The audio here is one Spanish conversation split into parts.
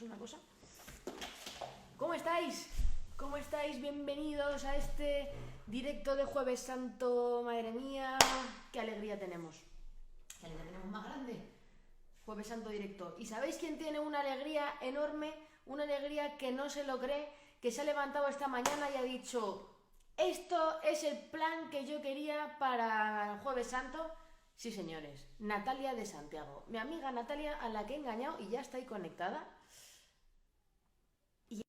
es una cosa. ¿Cómo estáis? ¿Cómo estáis? Bienvenidos a este directo de Jueves Santo. Madre mía, qué alegría tenemos. ¿Qué alegría tenemos más grande? Jueves Santo directo. ¿Y sabéis quién tiene una alegría enorme? Una alegría que no se lo cree, que se ha levantado esta mañana y ha dicho: esto es el plan que yo quería para Jueves Santo. Sí, señores, Natalia de Santiago, mi amiga Natalia, a la que he engañado y ya está ahí conectada. Y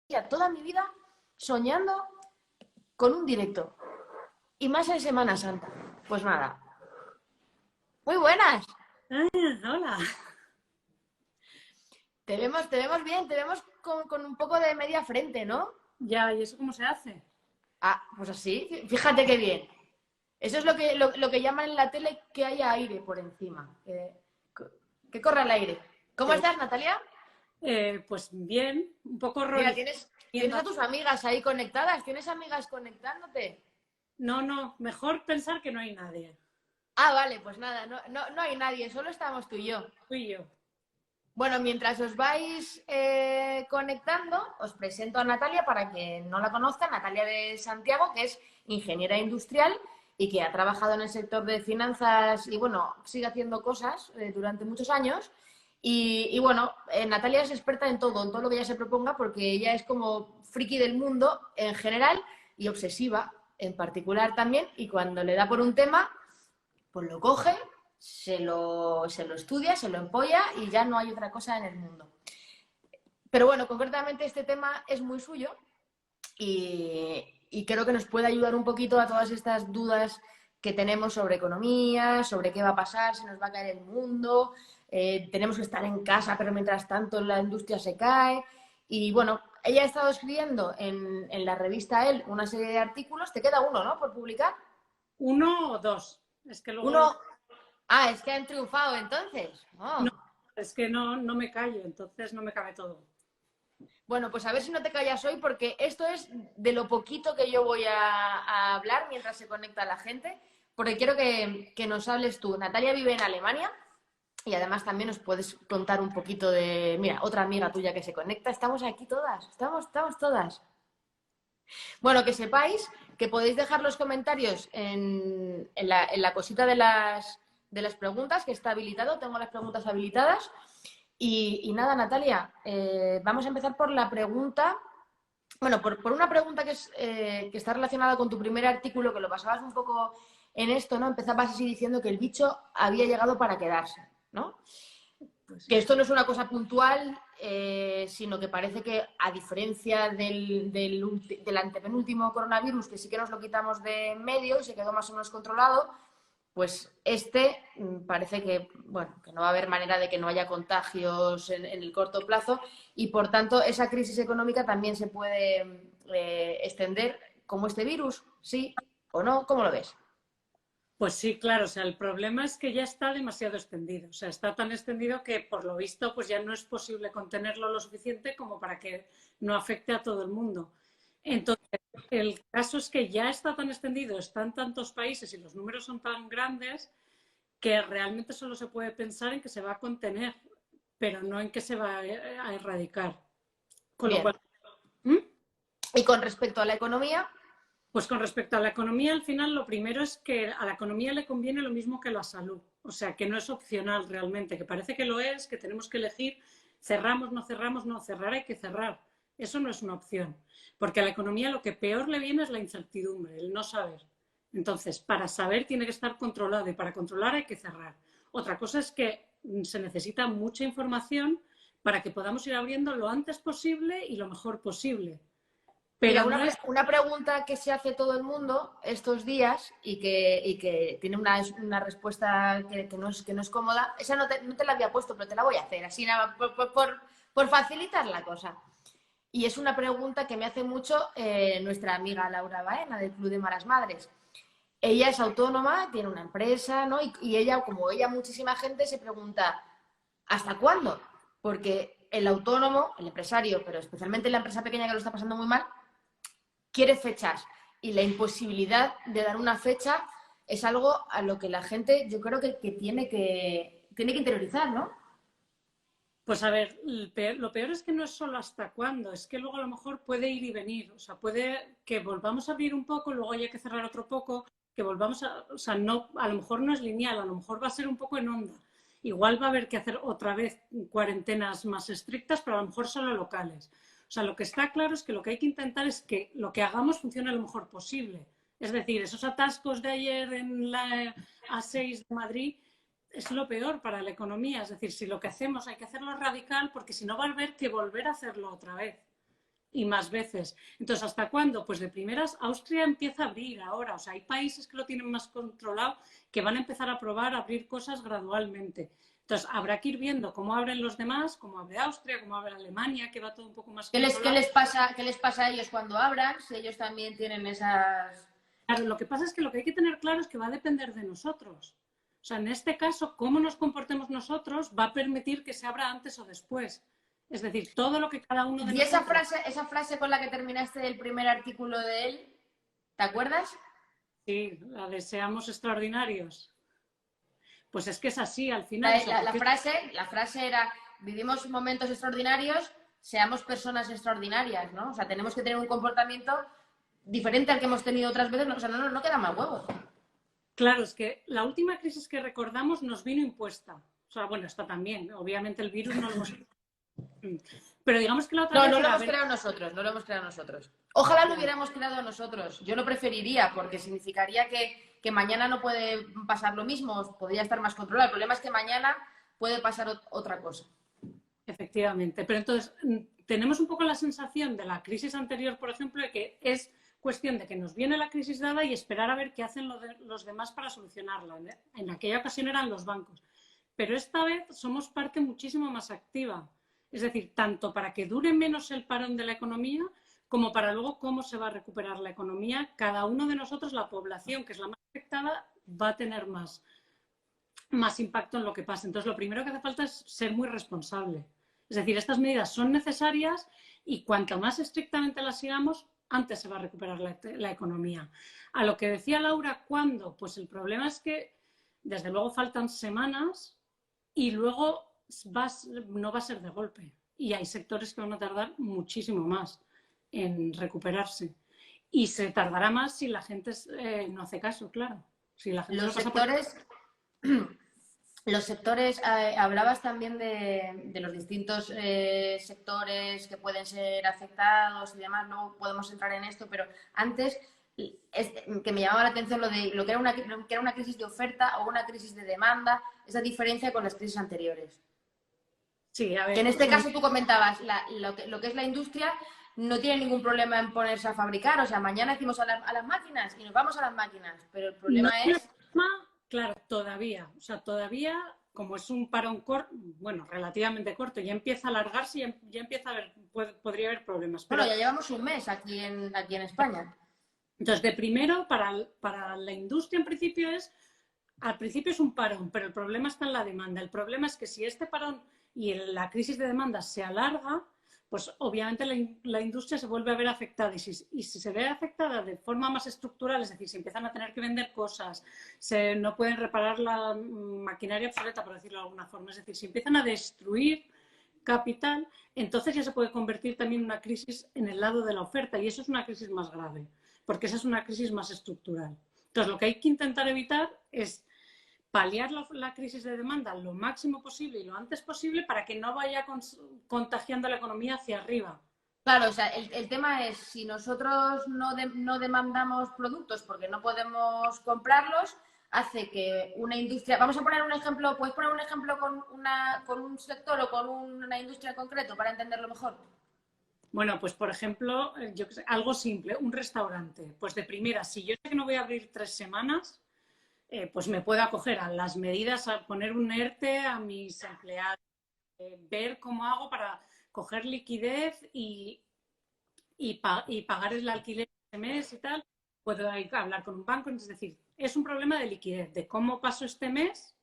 ya toda mi vida soñando con un directo. Y más en Semana Santa. Pues nada. Muy buenas. Hola. Te vemos bien, te vemos con un poco de media frente, ¿no? Ya, ¿y eso cómo se hace? Ah, pues así, fíjate qué bien. Eso es lo que llaman en la tele que haya aire por encima. Que corra el aire. ¿Cómo Qué estás, Natalia? pues bien, un poco Mira, horrorizada. tienes a tus amigas ahí conectadas. ¿Tienes amigas conectándote? No, mejor pensar que no hay nadie. Ah, vale, pues nada, no hay nadie, solo estamos tú y yo. Tú y yo. Bueno, mientras os vais conectando, os presento a Natalia para quien no la conozca. Natalia de Santiago, que es ingeniera industrial y que ha trabajado en el sector de finanzas y, bueno, sigue haciendo cosas durante muchos años. Y bueno, Natalia es experta en todo lo que ella se proponga, porque ella es como friki del mundo en general y obsesiva en particular también. Y cuando le da por un tema, pues lo coge, se lo estudia, se lo empolla y ya no hay otra cosa en el mundo. Pero bueno, concretamente este tema es muy suyo y creo que nos puede ayudar un poquito a todas estas dudas que tenemos sobre economía, sobre qué va a pasar, si nos va a caer el mundo, tenemos que estar en casa, pero mientras tanto la industria se cae. Y bueno, ella ha estado escribiendo en la revista Elle una serie de artículos. Te queda uno, ¿no?, por publicar. Uno o dos. Es que luego Uno. Ah, es que han triunfado entonces. no, Oh. es que no me callo, entonces no me cabe todo. Bueno, pues a ver si no te callas hoy, porque esto es de lo poquito que yo voy a hablar mientras se conecta la gente, porque quiero que nos hables tú. Natalia vive en Alemania y además también nos puedes contar un poquito de, mira, otra amiga tuya que se conecta. Estamos aquí todas, estamos todas. Bueno, que sepáis que podéis dejar los comentarios en la cosita de las preguntas, que está habilitado. Tengo las preguntas habilitadas. Y nada, Natalia, vamos a empezar por la pregunta. Bueno, por una pregunta que está relacionada con tu primer artículo, que lo basabas un poco en esto, ¿no? Empezabas así diciendo que el bicho había llegado para quedarse, ¿no? Pues Que sí. esto no es una cosa puntual, sino que parece que, a diferencia del antepenúltimo coronavirus, que sí que nos lo quitamos de en medio y se quedó más o menos controlado, pues parece que, bueno, que no va a haber manera de que no haya contagios en el corto plazo, y por tanto esa crisis económica también se puede extender como este virus, ¿sí o no? ¿Cómo lo ves? Pues sí, claro, o sea, el problema es que ya está demasiado extendido, o sea, está tan extendido que por lo visto pues ya no es posible contenerlo lo suficiente como para que no afecte a todo el mundo. Entonces, el caso es que ya está tan extendido, está en tantos países y los números son tan grandes que realmente solo se puede pensar en que se va a contener, pero no en que se va a erradicar. Con lo Bien. cual, ¿Mm? Y con respecto a la economía, Pues con respecto a la economía, al final lo primero es que a la economía le conviene lo mismo que a la salud. O sea, que no es opcional realmente, que parece que lo es, que tenemos que elegir cerramos, no, cerrar hay que cerrar. Eso no es una opción, porque a la economía lo que peor le viene es la incertidumbre, el no saber. Entonces, para saber tiene que estar controlado y para controlar hay que cerrar. Otra cosa es que se necesita mucha información para que podamos ir abriendo lo antes posible y lo mejor posible. mira, Pero no es una pregunta que se hace todo el mundo estos días y que tiene una respuesta que no es cómoda. Esa no te la había puesto, pero te la voy a hacer, así nada, por facilitar la cosa. Y es una pregunta que me hace mucho nuestra amiga Laura Baena, del Club de Malas Madres. Ella es autónoma, tiene una empresa, ¿no? Y ella, como ella, muchísima gente se pregunta: ¿hasta cuándo? Porque el autónomo, el empresario, pero especialmente la empresa pequeña que lo está pasando muy mal, quiere fechas. Y la imposibilidad de dar una fecha es algo a lo que la gente, yo creo que tiene que interiorizar, ¿no? Pues a ver, lo peor es que no es solo hasta cuándo, es que luego a lo mejor puede ir y venir. O sea, puede que volvamos a abrir un poco, luego haya que cerrar otro poco, que volvamos a... O sea, no, a lo mejor no es lineal, a lo mejor va a ser un poco en onda. Igual va a haber que hacer otra vez cuarentenas más estrictas, pero a lo mejor solo locales. O sea, lo que está claro es que lo que hay que intentar es que lo que hagamos funcione lo mejor posible. Es decir, esos atascos de ayer en la A6 de Madrid es lo peor para la economía. Es decir, si lo que hacemos hay que hacerlo radical, porque si no va a haber que volver a hacerlo otra vez y más veces. Entonces, ¿hasta cuándo? Pues de primeras, Austria empieza a abrir ahora. O sea, hay países que lo tienen más controlado, que van a empezar a probar a abrir cosas gradualmente. Entonces, habrá que ir viendo cómo abren los demás, cómo abre Austria, cómo abre Alemania, que va todo un poco más controlado. Qué les pasa a ellos cuando abran? Si ellos también tienen esas... Claro, lo que pasa es que lo que hay que tener claro es que va a depender de nosotros. O sea, en este caso, cómo nos comportemos nosotros va a permitir que se abra antes o después. Es decir, todo lo que cada uno de Y nosotros... esa frase con la que terminaste el primer artículo de él, ¿te acuerdas? Sí, la deseamos extraordinarios. Pues es que es así al final. La, O sea, la, la frase era, vivimos momentos extraordinarios, seamos personas extraordinarias, ¿no? O sea, tenemos que tener un comportamiento diferente al que hemos tenido otras veces, o sea, no queda más huevos. claro, es que la última crisis que recordamos nos vino impuesta. O sea, bueno, está también. Obviamente el virus no lo hemos... Pero digamos que la otra No, vez no lo era... hemos creado nosotros, no lo hemos creado nosotros. Ojalá lo hubiéramos creado nosotros. Yo lo preferiría porque significaría que mañana no puede pasar lo mismo, podría estar más controlado. El problema es que mañana puede pasar otra cosa. Efectivamente. Pero entonces, tenemos un poco la sensación de la crisis anterior, por ejemplo, de que es cuestión de que nos viene la crisis dada y esperar a ver qué hacen los demás para solucionarla. En aquella ocasión eran los bancos. Pero esta vez somos parte muchísimo más activa. Es decir, tanto para que dure menos el parón de la economía, como para luego cómo se va a recuperar la economía. Cada uno de nosotros, la población, que es la más afectada, va a tener más impacto en lo que pasa. Entonces, lo primero que hace falta es ser muy responsable. Es decir, estas medidas son necesarias y cuanto más estrictamente las sigamos, antes se va a recuperar la economía. A lo que decía Laura, ¿cuándo? Pues el problema es que, desde luego, faltan semanas y luego no va a ser de golpe. Y hay sectores que van a tardar muchísimo más en recuperarse. Y se tardará más si la gente no hace caso, claro. Si la gente Los lo pasa por... sectores, los sectores, hablabas también de los distintos sectores que pueden ser afectados y demás, luego podemos entrar en esto, pero antes que me llamaba la atención lo que era una crisis de oferta o una crisis de demanda, esa diferencia con las crisis anteriores. Sí, a Que en ver, este caso tú comentabas, lo que es la industria no tiene ningún problema en ponerse a fabricar, o sea, mañana decimos a las máquinas y nos vamos a las máquinas, pero el no problema tiene es... problema, claro, todavía. O sea, todavía, como es un parón corto, bueno, relativamente corto, ya empieza a alargarse y ya empieza a haber, podría haber problemas. Bueno, Pero, ya llevamos un mes aquí en España. entonces, de primero, para la industria en principio al principio es un parón, pero el problema está en la demanda. El problema es que si este parón y la crisis de demanda se alarga, pues obviamente la industria se vuelve a ver afectada. Y si se ve afectada de forma más estructural, es decir, si empiezan a tener que vender cosas, no pueden reparar la maquinaria obsoleta, por decirlo de alguna forma, es decir, si empiezan a destruir capital, entonces ya se puede convertir también en una crisis en el lado de la oferta y eso es una crisis más grave, porque esa es una crisis más estructural. Entonces, lo que hay que intentar evitar es paliar la crisis de demanda lo máximo posible y lo antes posible para que no vaya contagiando la economía hacia arriba. Claro, o sea, el tema es si nosotros no demandamos productos porque no podemos comprarlos, hace que una industria, vamos a poner un ejemplo, ¿puedes poner un ejemplo con un sector o con una industria en concreto para entenderlo mejor? Bueno, pues por ejemplo, yo qué sé, algo simple, un restaurante. Pues de primera, si yo sé que no voy a abrir 3 semanas, pues me puedo acoger a las medidas, a poner un ERTE a mis empleados, ver cómo hago para coger liquidez y pagar el alquiler de mes y tal. Puedo hablar con un banco, es decir, es un problema de liquidez, de cómo paso este mes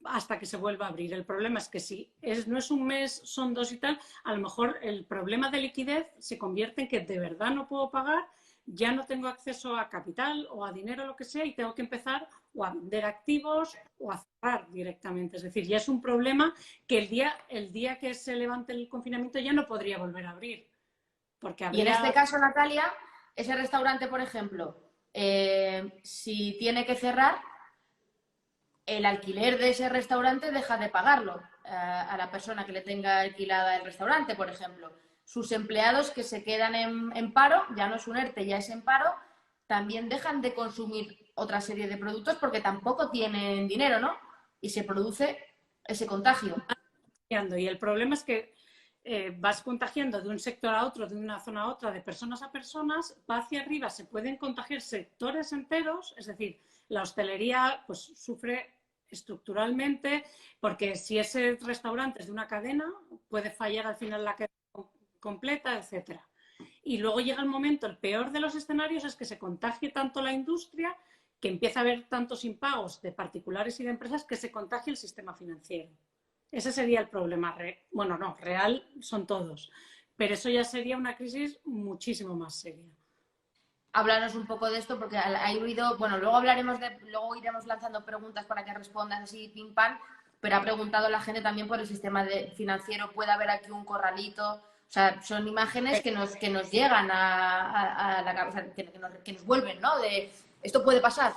hasta que se vuelva a abrir. El problema es que si no es un mes, son 2 y tal, a lo mejor el problema de liquidez se convierte en que de verdad no puedo pagar, ya no tengo acceso a capital o a dinero, lo que sea, y tengo que empezar o a vender activos o a cerrar directamente. Es decir, ya es un problema que el día que se levante el confinamiento ya no podría volver a abrir. Porque Y en este habría... caso, Natalia, ese restaurante, por ejemplo, si tiene que cerrar, el alquiler de ese restaurante deja de pagarlo a la persona que le tenga alquilada el restaurante, por ejemplo. Sus empleados que se quedan en paro, ya no es un ERTE, ya es en paro, también dejan de consumir otra serie de productos porque tampoco tienen dinero, ¿no? Y se produce ese contagio. Y el problema es que vas contagiando de un sector a otro, de una zona a otra, de personas a personas, va hacia arriba, se pueden contagiar sectores enteros, es decir, la hostelería pues sufre estructuralmente porque si ese restaurante es de una cadena, puede fallar al final la cadena completa, etcétera. Y luego llega el momento, el peor de los escenarios es que se contagie tanto la industria que empieza a haber tantos impagos de particulares y de empresas que se contagie el sistema financiero. Ese sería el problema. Bueno, no, real son todos. Pero eso ya sería una crisis muchísimo más seria. Háblanos un poco de esto porque hay ruido, bueno, luego iremos lanzando preguntas para que respondas así pim pam, pero ha preguntado la gente también por el sistema financiero, puede haber aquí un corralito, o sea, son imágenes que nos llegan a la cabeza, que nos vuelven, ¿no? De esto puede pasar.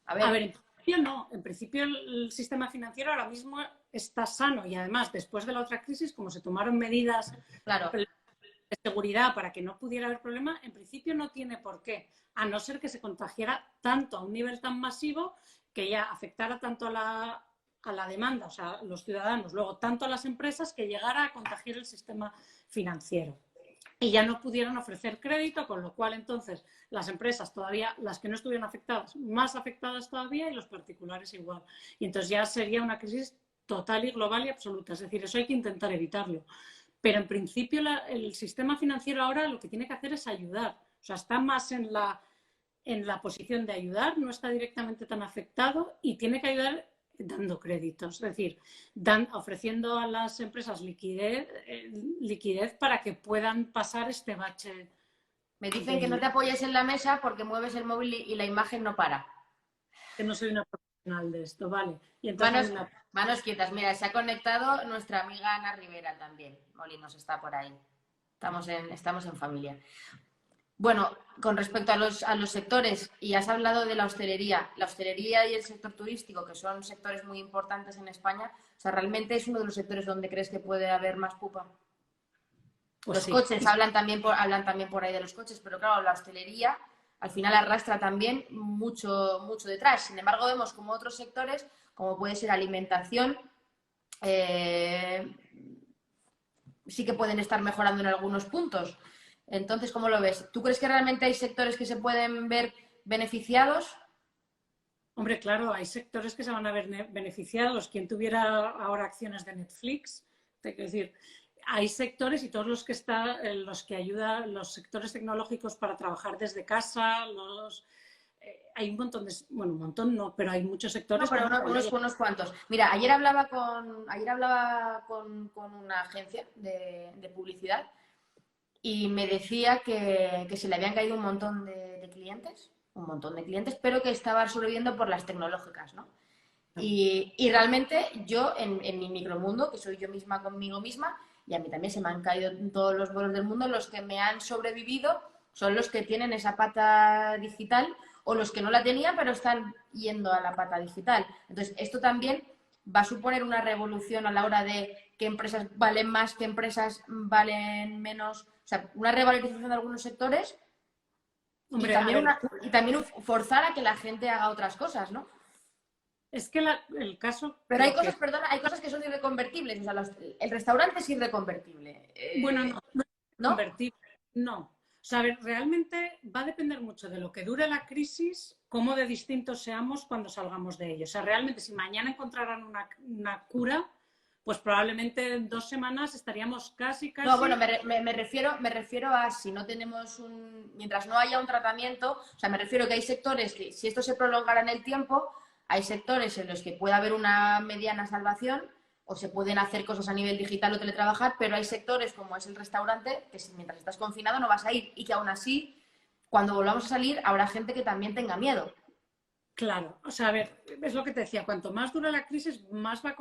A ver, en principio no. En principio el sistema financiero ahora mismo está sano y además después de la otra crisis, como se tomaron medidas claro. de seguridad para que no pudiera haber problema, en principio no tiene por qué, a no ser que se contagiara tanto a un nivel tan masivo que ya afectara tanto a la demanda, o sea, los ciudadanos, luego tanto a las empresas que llegara a contagiar el sistema financiero. Y ya no pudieron ofrecer crédito, con lo cual entonces las empresas todavía, las que no estuvieron afectadas, más afectadas todavía y los particulares igual. Y entonces ya sería una crisis total y global y absoluta. Es decir, eso hay que intentar evitarlo. Pero en principio el sistema financiero ahora lo que tiene que hacer es ayudar. O sea, está más en la posición de ayudar, no está directamente tan afectado y tiene que ayudar dando créditos, es decir, ofreciendo a las empresas liquidez para que puedan pasar este bache. Me dicen que no te apoyes en la mesa porque mueves el móvil y la imagen no para. Que no soy una profesional de esto, vale. Y entonces manos quietas. Mira, se ha conectado nuestra amiga Ana Rivera también. Molinos está por ahí. Estamos en familia. Bueno, con respecto a los sectores, y has hablado de la hostelería y el sector turístico, que son sectores muy importantes en España, o sea, ¿realmente es uno de los sectores donde crees que puede haber más pupa? Pues los sí. coches, hablan también por ahí de los coches, pero claro, la hostelería al final arrastra también mucho, mucho detrás. Sin embargo, vemos como otros sectores, como puede ser alimentación, sí que pueden estar mejorando en algunos puntos. Entonces, ¿cómo lo ves? ¿Tú crees que realmente hay sectores que se pueden ver beneficiados? Hombre, claro, hay sectores que se van a ver beneficiados. Quien tuviera ahora acciones de Netflix, te quiero decir, hay sectores y todos los que ayudan, los sectores tecnológicos para trabajar desde casa, hay un montón bueno, un montón no, pero hay muchos sectores. No, pero unos cuantos. Mira, ayer hablaba con una agencia de publicidad y me decía que se le habían caído un montón de clientes, pero que estaban sobreviviendo por las tecnológicas, ¿no? Y realmente yo, en mi micromundo, que soy yo misma conmigo misma, y a mí también se me han caído todos los vuelos del mundo, los que me han sobrevivido son los que tienen esa pata digital o los que no la tenían pero están yendo a la pata digital. Entonces, esto también va a suponer una revolución a la hora de qué empresas valen más, qué empresas valen menos, o sea, una revalorización de algunos sectores. Hombre, y también forzar a que la gente haga otras cosas, ¿no? Es que el caso... Pero hay cosas, perdona, hay cosas que son irreconvertibles. O sea, el restaurante es irreconvertible. Bueno, no es irreconvertible, no. O sea, realmente va a depender mucho de lo que dure la crisis, cómo de distintos seamos cuando salgamos de ello. O sea, realmente si mañana encontraran una cura, pues probablemente en 2 semanas estaríamos casi... No, bueno, me refiero a si no tenemos mientras no haya un tratamiento, o sea, me refiero que hay sectores que si esto se prolongara en el tiempo, hay sectores en los que puede haber una mediana salvación o se pueden hacer cosas a nivel digital o teletrabajar, pero hay sectores como es el restaurante que mientras estás confinado no vas a ir y que aún así cuando volvamos a salir habrá gente que también tenga miedo. Claro, o sea, a ver, es lo que te decía, cuanto más dura la crisis, más va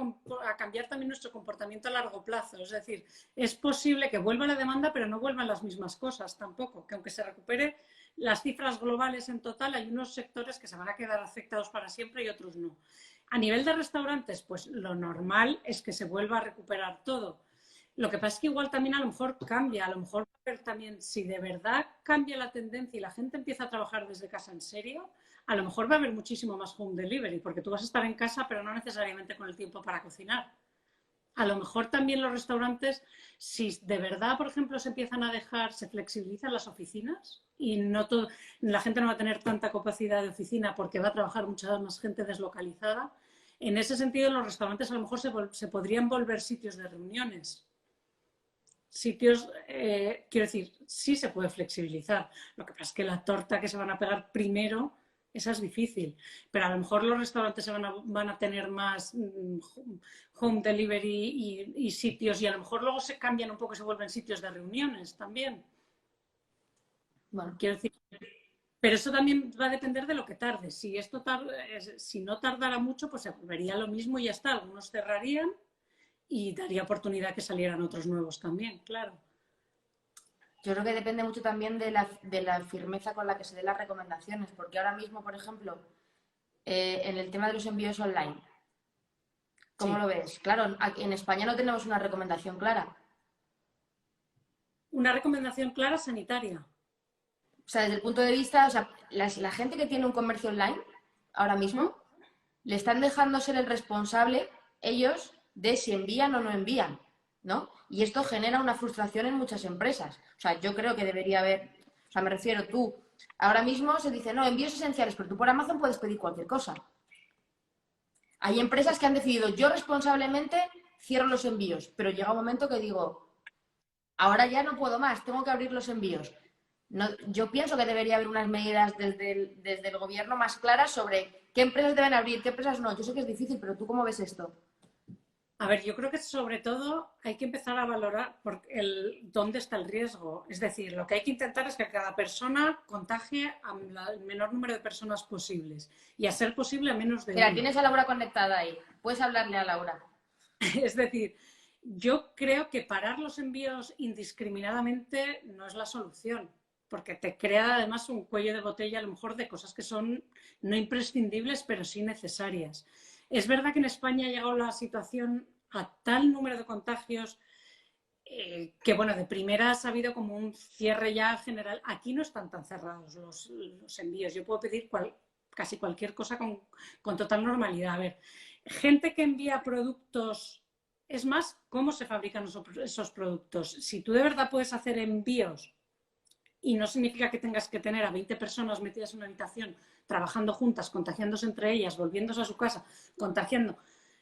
a cambiar también nuestro comportamiento a largo plazo. Es decir, es posible que vuelva la demanda, pero no vuelvan las mismas cosas tampoco, que aunque se recupere las cifras globales en total, hay unos sectores que se van a quedar afectados para siempre y otros no. A nivel de restaurantes, pues lo normal es que se vuelva a recuperar todo. Lo que pasa es que igual también a lo mejor cambia, a lo mejor va a haber también, si de verdad cambia la tendencia y la gente empieza a trabajar desde casa en serio, a lo mejor va a haber muchísimo más home delivery, porque tú vas a estar en casa, pero no necesariamente con el tiempo para cocinar. A lo mejor también los restaurantes, si de verdad, por ejemplo, se empiezan a dejar, se flexibilizan las oficinas y no todo, la gente no va a tener tanta capacidad de oficina porque va a trabajar mucha más gente deslocalizada. En ese sentido, los restaurantes a lo mejor se podrían volver sitios de reuniones. Sitios, quiero decir, sí se puede flexibilizar. Lo que pasa es que la torta que se van a pegar primero, esa es difícil. Pero a lo mejor los restaurantes van a tener más home delivery y sitios, y a lo mejor luego se cambian un poco y se vuelven sitios de reuniones también. Bueno, Quiero decir, pero eso también va a depender de lo que tarde. Si no tardara mucho, pues se volvería lo mismo y ya está. Algunos cerrarían y daría oportunidad que salieran otros nuevos también, claro. yo creo que depende mucho también de la firmeza con la que se den las recomendaciones, porque ahora mismo, por ejemplo, en el tema de los envíos online, ¿cómo Sí. lo ves? Claro, en España no tenemos una recomendación clara. Una recomendación clara sanitaria. O sea, desde el punto de vista, o sea, la gente que tiene un comercio online ahora ¿Mm? mismo, le están dejando ser el responsable ellos de si envían o no envían, ¿no? Y esto genera una frustración en muchas empresas. O sea, yo creo que debería haber, o sea, me refiero tú, ahora mismo se dice, no, envíos esenciales, pero tú por Amazon puedes pedir cualquier cosa. Hay empresas que han decidido, yo responsablemente cierro los envíos, pero llega un momento que digo, ahora ya no puedo más, tengo que abrir los envíos. No, yo pienso que debería haber unas medidas desde el gobierno más claras sobre qué empresas deben abrir, qué empresas no. Yo sé que es difícil, pero ¿tú cómo ves esto? A ver, yo creo que sobre todo hay que empezar a valorar dónde está el riesgo. Es decir, lo que hay que intentar es que cada persona contagie al menor número de personas posibles y a ser posible a menos de Mira, uno. tienes a Laura conectada ahí. Puedes hablarle a Laura. Es decir, yo creo que parar los envíos indiscriminadamente no es la solución, porque te crea además un cuello de botella a lo mejor de cosas que son no imprescindibles, pero sí necesarias. Es verdad que en España ha llegado la situación a tal número de contagios que, bueno, de primeras ha habido como un cierre ya general. Aquí no están tan cerrados los envíos. Yo puedo pedir casi cualquier cosa con total normalidad. A ver, gente que envía productos, es más, cómo se fabrican esos productos. Si tú de verdad puedes hacer envíos y no significa que tengas que tener a 20 personas metidas en una habitación trabajando juntas, contagiándose entre ellas, volviéndose a su casa, contagiando.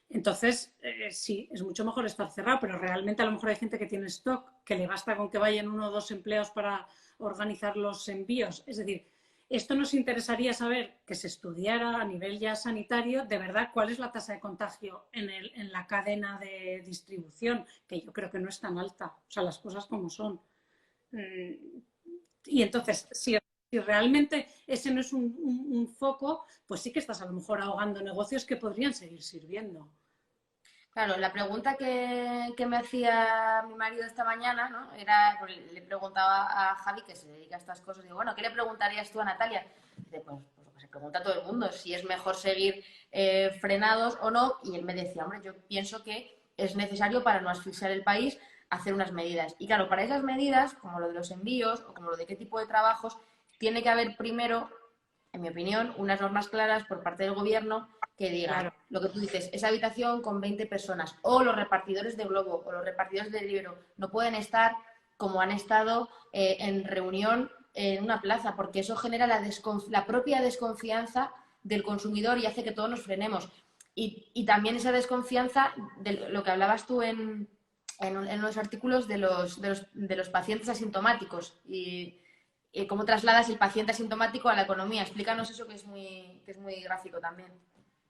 Entonces, sí, es mucho mejor estar cerrado, pero realmente a lo mejor hay gente que tiene stock, que le basta con que vayan 1 o 2 empleados para organizar los envíos. Es decir, esto nos interesaría saber que se estudiara a nivel ya sanitario de verdad cuál es la tasa de contagio en la cadena de distribución, que yo creo que no es tan alta, o sea, las cosas como son. Y entonces, si realmente ese no es un foco, pues sí que estás a lo mejor ahogando negocios que podrían seguir sirviendo. Claro, la pregunta que me hacía mi marido esta mañana, ¿no? Era, pues, le preguntaba a Javi, que se dedica a estas cosas, digo, bueno, ¿qué le preguntarías tú a Natalia? Dice, pues lo que se pregunta a todo el mundo, si es mejor seguir frenados o no. Y él me decía, hombre, yo pienso que es necesario para no asfixiar el país hacer unas medidas. Y claro, para esas medidas, como lo de los envíos o como lo de qué tipo de trabajos, tiene que haber primero, en mi opinión, unas normas claras por parte del gobierno que digan Claro, lo que tú dices, esa habitación con 20 personas o los repartidores de Globo o los repartidores de Libro no pueden estar como han estado en reunión en una plaza, porque eso genera la propia desconfianza del consumidor y hace que todos nos frenemos. Y también esa desconfianza de lo que hablabas tú en los artículos de los pacientes asintomáticos y cómo trasladas el paciente asintomático a la economía. Explícanos eso que es muy gráfico también.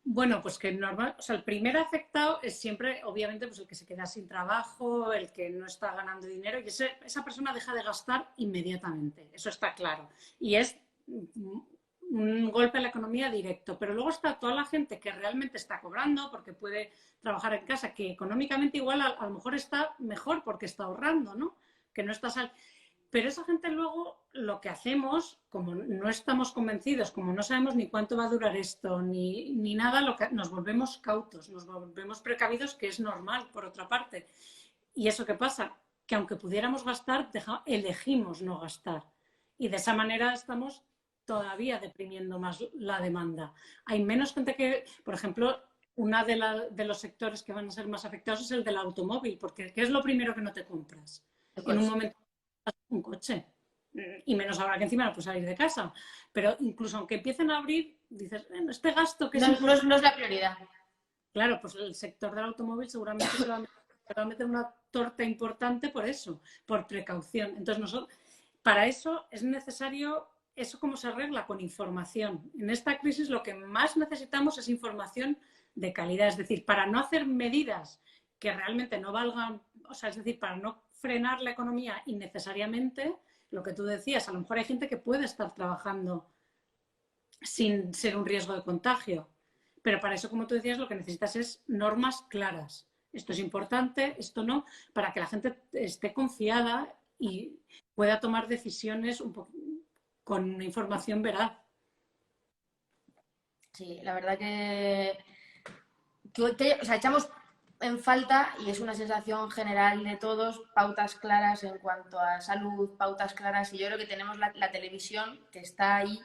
Bueno, pues que normal, o sea, el primer afectado es siempre, obviamente, pues el que se queda sin trabajo, el que no está ganando dinero, y esa persona deja de gastar inmediatamente, eso está claro. Y es un golpe a la economía directo. Pero luego está toda la gente que realmente está cobrando porque puede trabajar en casa, que económicamente igual a lo mejor está mejor porque está ahorrando, ¿no? Que no está Pero esa gente luego lo que hacemos, como no estamos convencidos, como no sabemos ni cuánto va a durar esto, ni nada, nos volvemos cautos, nos volvemos precavidos, que es normal, por otra parte. ¿Y eso qué pasa? Que aunque pudiéramos gastar, elegimos no gastar. Y de esa manera estamos todavía deprimiendo más la demanda. Hay menos gente que, por ejemplo, uno de los sectores que van a ser más afectados es el del automóvil, porque ¿qué es lo primero que no te compras? En un momento un coche. Y menos ahora que encima no puedes salir de casa. Pero incluso aunque empiecen a abrir, dices, este gasto que es importante. No es la prioridad. Claro, pues el sector del automóvil seguramente se va a meter una torta importante por eso, por precaución. Entonces, para eso es necesario, eso cómo se arregla con información. En esta crisis lo que más necesitamos es información de calidad, es decir, para no hacer medidas que realmente no valgan, o sea, es decir, para no frenar la economía innecesariamente, lo que tú decías, a lo mejor hay gente que puede estar trabajando sin ser un riesgo de contagio, pero para eso, como tú decías, lo que necesitas es normas claras. Esto es importante, esto no, para que la gente esté confiada y pueda tomar decisiones con una información veraz. Sí, la verdad o sea, echamos en falta, y es una sensación general de todos, pautas claras en cuanto a salud, pautas claras, y yo creo que tenemos la televisión que está ahí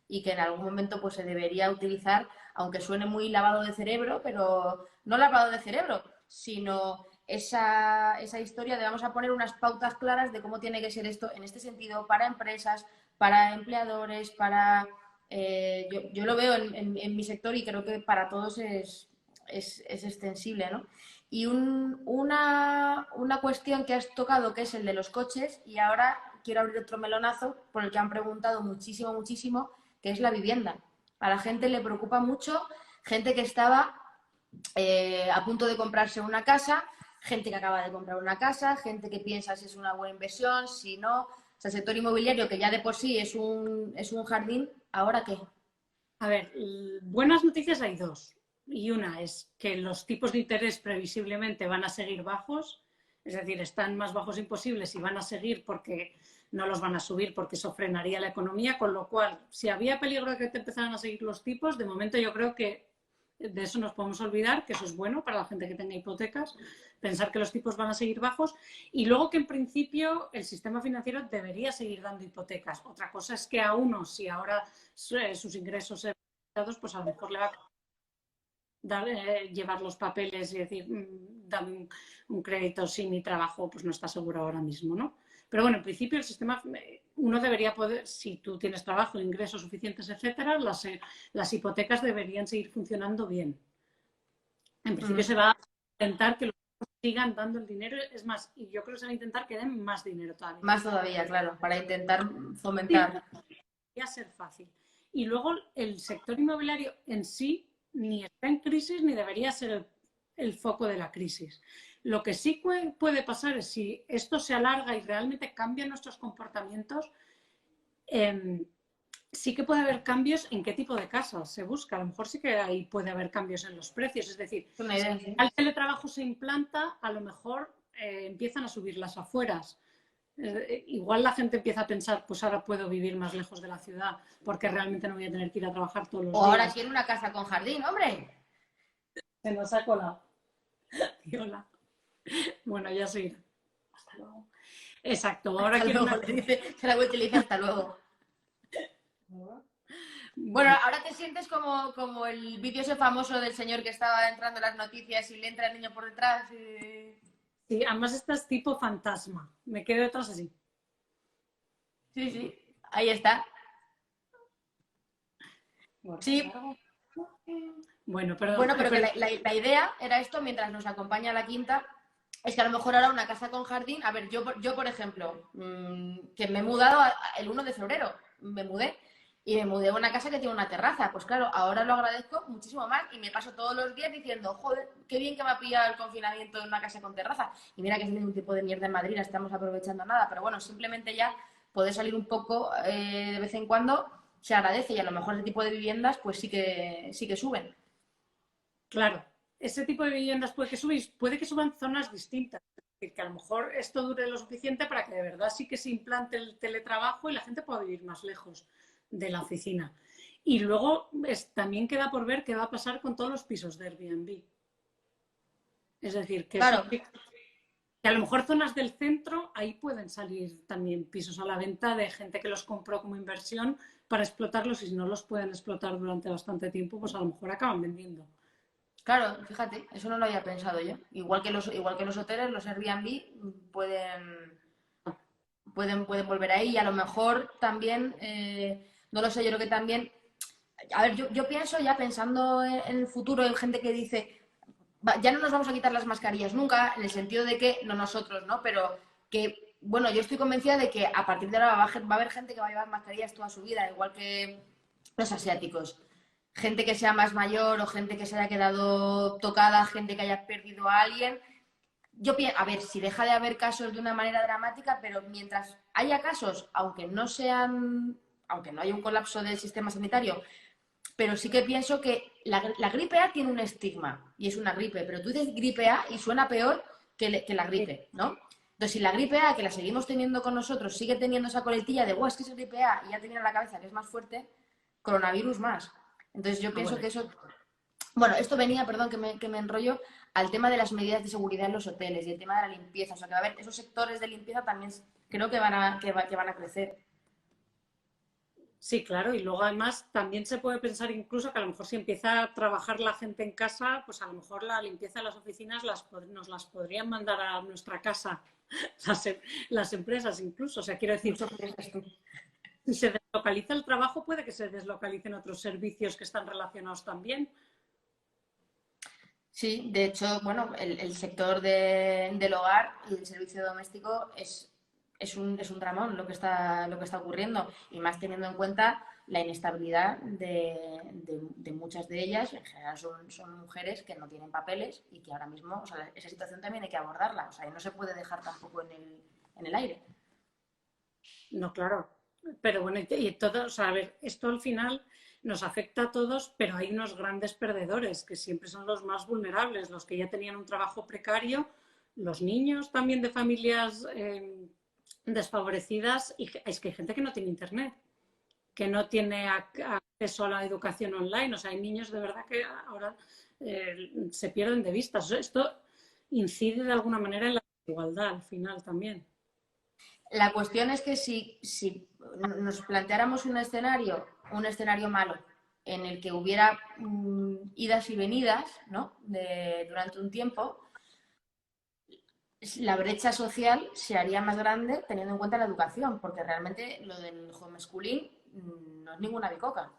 y que en algún momento pues se debería utilizar, aunque suene muy lavado de cerebro, pero no lavado de cerebro, sino esa historia de vamos a poner unas pautas claras de cómo tiene que ser esto en este sentido para empresas, para empleadores, para... yo lo veo en mi sector y creo que para todos es extensible, ¿no? Y una cuestión que has tocado, que es el de los coches, y ahora quiero abrir otro melonazo por el que han preguntado muchísimo, muchísimo, que es la vivienda. A la gente le preocupa mucho, gente que estaba a punto de comprarse una casa, gente que acaba de comprar una casa, gente que piensa si es una buena inversión, si no. O sea, el sector inmobiliario, que ya de por sí es un jardín, ¿ahora qué? A ver, buenas noticias hay dos. Y una es que los tipos de interés previsiblemente van a seguir bajos, es decir, están más bajos imposibles y van a seguir porque no los van a subir porque eso frenaría la economía, con lo cual, si había peligro de que te empezaran a seguir los tipos, de momento yo creo que de eso nos podemos olvidar, que eso es bueno para la gente que tenga hipotecas, pensar que los tipos van a seguir bajos y luego que en principio el sistema financiero debería seguir dando hipotecas. Otra cosa es que a uno, si ahora sus ingresos se pues a lo mejor le va a llevar los papeles y decir, dame un crédito sin mi trabajo, pues no está seguro ahora mismo, ¿no? Pero bueno, en principio el sistema, uno debería poder, si tú tienes trabajo, ingresos suficientes, etcétera, las hipotecas deberían seguir funcionando bien. En principio se va a intentar que los sigan dando el dinero, es más, y yo creo que se va a intentar que den más dinero todavía. Más todavía, claro, para intentar fomentar. Debería ser fácil. Y luego el sector inmobiliario en sí ni está en crisis ni debería ser el foco de la crisis. Lo que sí puede pasar es si esto se alarga y realmente cambia nuestros comportamientos, sí que puede haber cambios en qué tipo de casas se busca. A lo mejor sí que ahí puede haber cambios en los precios. Es decir, si el teletrabajo se implanta, a lo mejor empiezan a subir las afueras. Igual la gente empieza a pensar, pues ahora puedo vivir más lejos de la ciudad porque realmente no voy a tener que ir a trabajar todos los días. O ahora quiero una casa con jardín, hombre. Se nos ha colado. Hola. Bueno, ya se irá. Hasta luego. Exacto. Ahora hasta quiero luego, se la vuelta y le dice hasta luego. Bueno, ahora te sientes como el vídeo ese famoso del señor que estaba entrando en las noticias y le entra el niño por detrás. Sí, además esta es tipo fantasma. Me quedo detrás así. Sí, sí, ahí está. Bueno, sí. Bueno, pero que la idea era esto, mientras nos acompaña la quinta, es que a lo mejor ahora una casa con jardín, a ver, yo por ejemplo, que me he mudado el 1 de febrero, me mudé, y me mudé a una casa que tiene una terraza. Pues claro, ahora lo agradezco muchísimo más y me paso todos los días diciendo, joder, qué bien que me ha pillado el confinamiento en una casa con terraza. Y mira que es un tipo de mierda en Madrid, no estamos aprovechando nada, pero bueno, simplemente ya poder salir un poco de vez en cuando se agradece y a lo mejor ese tipo de viviendas pues sí que suben. Claro, ese tipo de viviendas puede que suban zonas distintas. Es decir, que a lo mejor esto dure lo suficiente para que de verdad sí que se implante el teletrabajo y la gente pueda vivir más lejos de la oficina. Y luego también queda por ver qué va a pasar con todos los pisos de Airbnb. Es decir, que eso Claro, que a lo mejor zonas del centro, ahí pueden salir también pisos a la venta de gente que los compró como inversión para explotarlos y si no los pueden explotar durante bastante tiempo, pues a lo mejor acaban vendiendo. claro, fíjate, eso no lo había pensado yo. Igual que los hoteles, los Airbnb pueden volver ahí y a lo mejor también, no lo sé, yo creo que también, a ver, yo pienso ya pensando en el futuro, en gente que dice, ya no nos vamos a quitar las mascarillas nunca, en el sentido de que, no nosotros, ¿no? Pero que, bueno, yo estoy convencida de que a partir de ahora va a haber gente que va a llevar mascarillas toda su vida, igual que los asiáticos. Gente que sea más mayor o gente que se haya quedado tocada, gente que haya perdido a alguien. Yo pienso, a ver, si deja de haber casos de una manera dramática, pero mientras haya casos, aunque no haya un colapso del sistema sanitario, pero sí que pienso que la gripe A tiene un estigma y es una gripe, pero tú dices gripe A y suena peor que la gripe, ¿no? Entonces, si la gripe A, que la seguimos teniendo con nosotros, sigue teniendo esa coletilla de, wow, es que es gripe A y ya tenía en la cabeza que es más fuerte, coronavirus más. Entonces, yo Ah, pienso bueno. que eso. Bueno, esto venía, perdón, que me enrollo, al tema de las medidas de seguridad en los hoteles y el tema de la limpieza. O sea, que va a haber esos sectores de limpieza también creo que van a crecer. Sí, claro, y luego además también se puede pensar incluso que a lo mejor si empieza a trabajar la gente en casa, pues a lo mejor la limpieza de las oficinas nos las podrían mandar a nuestra casa las empresas incluso. O sea, quiero decir, Mucho que piensas tú. si se deslocaliza el trabajo, puede que se deslocalicen otros servicios que están relacionados también. Sí, de hecho, bueno, el sector del hogar y del servicio doméstico es un dramón lo que está ocurriendo, y más teniendo en cuenta la inestabilidad de muchas de ellas. En general son mujeres que no tienen papeles y que ahora mismo, o sea, esa situación también hay que abordarla, o sea, y no se puede dejar tampoco en el aire. No, claro. Pero bueno, y todo, o sea, a ver, esto al final nos afecta a todos, pero hay unos grandes perdedores que siempre son los más vulnerables, los que ya tenían un trabajo precario, los niños también de familias desfavorecidas, y es que hay gente que no tiene internet, que no tiene acceso a la educación online, o sea, hay niños de verdad que ahora se pierden de vista. Esto incide de alguna manera en la igualdad al final también. La cuestión es que si nos planteáramos un escenario malo, en el que hubiera idas y venidas, ¿no? Durante un tiempo, la brecha social se haría más grande teniendo en cuenta la educación, porque realmente lo del homeschooling no es ninguna bicoca.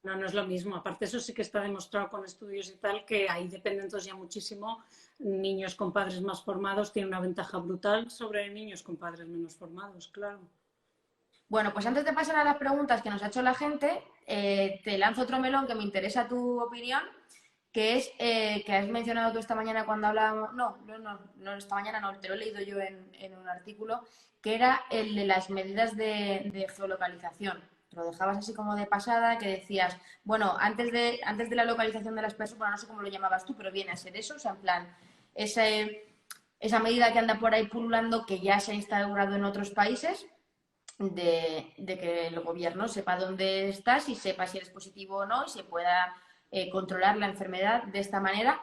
No, no es lo mismo. Aparte, eso sí que está demostrado con estudios y tal, que ahí dependen entonces ya muchísimo. Niños con padres más formados tienen una ventaja brutal sobre niños con padres menos formados, claro. Bueno, pues antes de pasar a las preguntas que nos ha hecho la gente, te lanzo otro melón que me interesa tu opinión, que es que has mencionado tú esta mañana cuando hablábamos, no, esta mañana no, te lo he leído yo en un artículo, que era el de las medidas de geolocalización. Te lo dejabas así como de pasada, que decías, bueno, antes de la localización de las personas, bueno, no sé cómo lo llamabas tú, pero viene a ser eso, o sea, en plan, esa medida que anda por ahí pululando, que ya se ha instaurado en otros países, de que el gobierno sepa dónde estás y sepa si eres positivo o no y se pueda controlar la enfermedad de esta manera,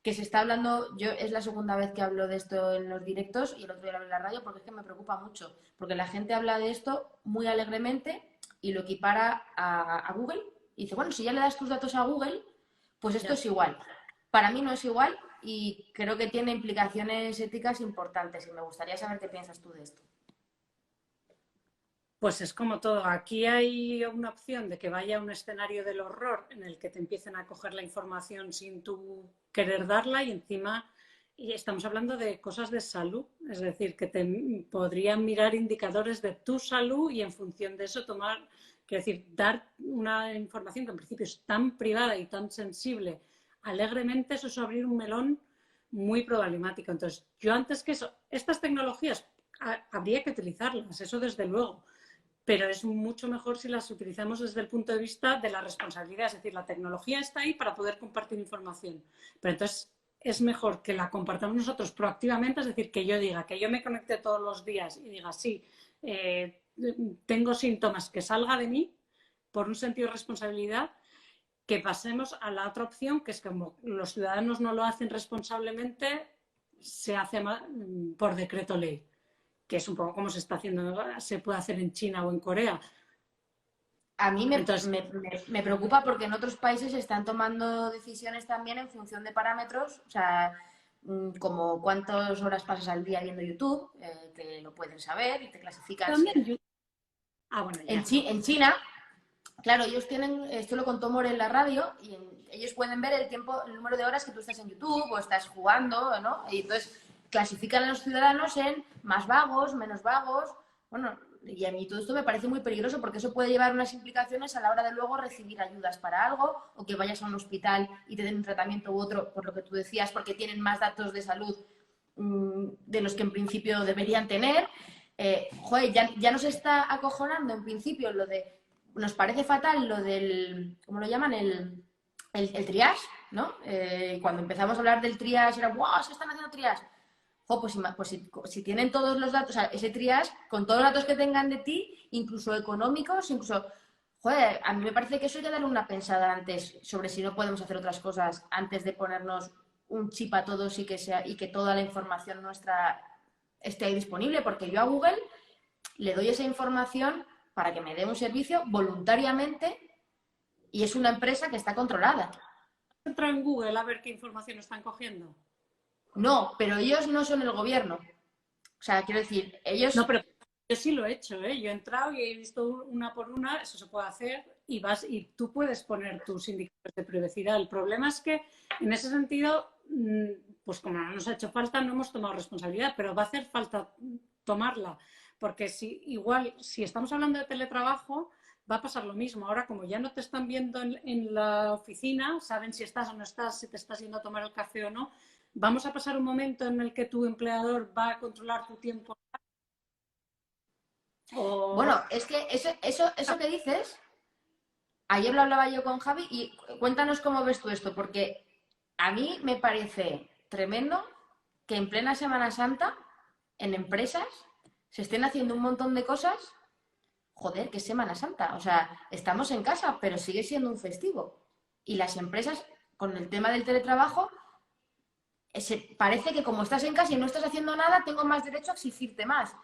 que se está hablando. Yo es la segunda vez que hablo de esto en los directos y el otro día lo hablé en la radio porque es que me preocupa mucho, porque la gente habla de esto muy alegremente y lo equipara a Google y dice, bueno, si ya le das tus datos a Google, pues esto es igual. Para mí no es igual y creo que tiene implicaciones éticas importantes y me gustaría saber qué piensas tú de esto. Pues es como todo. Aquí hay una opción de que vaya a un escenario del horror en el que te empiecen a coger la información sin tú querer darla y encima y estamos hablando de cosas de salud, es decir, que te podrían mirar indicadores de tu salud y en función de eso tomar Quiero decir, dar una información que en principio es tan privada y tan sensible alegremente, eso es abrir un melón muy problemático. Entonces, yo antes que eso, estas tecnologías habría que utilizarlas, eso desde luego, pero es mucho mejor si las utilizamos desde el punto de vista de la responsabilidad. Es decir, la tecnología está ahí para poder compartir información, pero entonces es mejor que la compartamos nosotros proactivamente, es decir, que yo diga, que yo me conecte todos los días y diga, sí, tengo síntomas, que salga de mí por un sentido de responsabilidad, que pasemos a la otra opción, que es como los ciudadanos no lo hacen responsablemente, se hace por decreto ley, que es un poco como se está haciendo, se puede hacer en China o en Corea. A mí Entonces, me preocupa porque en otros países se están tomando decisiones también en función de parámetros, o sea, como cuántas horas pasas al día viendo YouTube, que lo pueden saber y te clasifican si también eres... yo... bueno, ya. En China, claro, ellos tienen, esto lo contó More en la radio, y ellos pueden ver el tiempo, el número de horas que tú estás en YouTube o estás jugando, ¿no? Y entonces clasifican a los ciudadanos en más vagos, menos vagos. Bueno, y a mí todo esto me parece muy peligroso porque eso puede llevar unas implicaciones a la hora de luego recibir ayudas para algo o que vayas a un hospital y te den un tratamiento u otro, por lo que tú decías, porque tienen más datos de salud de los que en principio deberían tener. Joder, ya nos está acojonando en principio lo de nos parece fatal lo del, ¿cómo lo llaman? El triage, ¿no? Cuando empezamos a hablar del triage era, ¡wow! Se están haciendo triage. Jo, si tienen todos los datos, o sea, ese triage, con todos los datos que tengan de ti, incluso económicos, incluso, joder, a mí me parece que eso hay que darle una pensada antes sobre si no podemos hacer otras cosas antes de ponernos un chip a todos y que toda la información nuestra esté ahí disponible, porque yo a Google le doy esa información para que me dé un servicio voluntariamente y es una empresa que está controlada. Entra en Google a ver qué información están cogiendo. No, pero ellos no son el gobierno. O sea, quiero decir, No, ellos... pero yo sí lo he hecho, ¿eh? Yo he entrado y he visto una por una, eso se puede hacer y vas y tú puedes poner tus indicadores de privacidad. El problema es que en ese sentido, pues como no nos ha hecho falta, no hemos tomado responsabilidad, pero va a hacer falta tomarla, porque si estamos hablando de teletrabajo, va a pasar lo mismo. Ahora, como ya no te están viendo en la oficina, saben si estás o no estás, si te estás yendo a tomar el café o no. Vamos a pasar un momento en el que tu empleador va a controlar tu tiempo. Bueno, es que eso que dices, ayer lo hablaba yo con Javi y cuéntanos cómo ves tú esto, porque a mí me parece tremendo que en plena Semana Santa, en empresas, se estén haciendo un montón de cosas. Joder, que es Semana Santa. O sea, estamos en casa, pero sigue siendo un festivo. Y las empresas, con el tema del teletrabajo, parece que como estás en casa y no estás haciendo nada, tengo más derecho a exigirte más.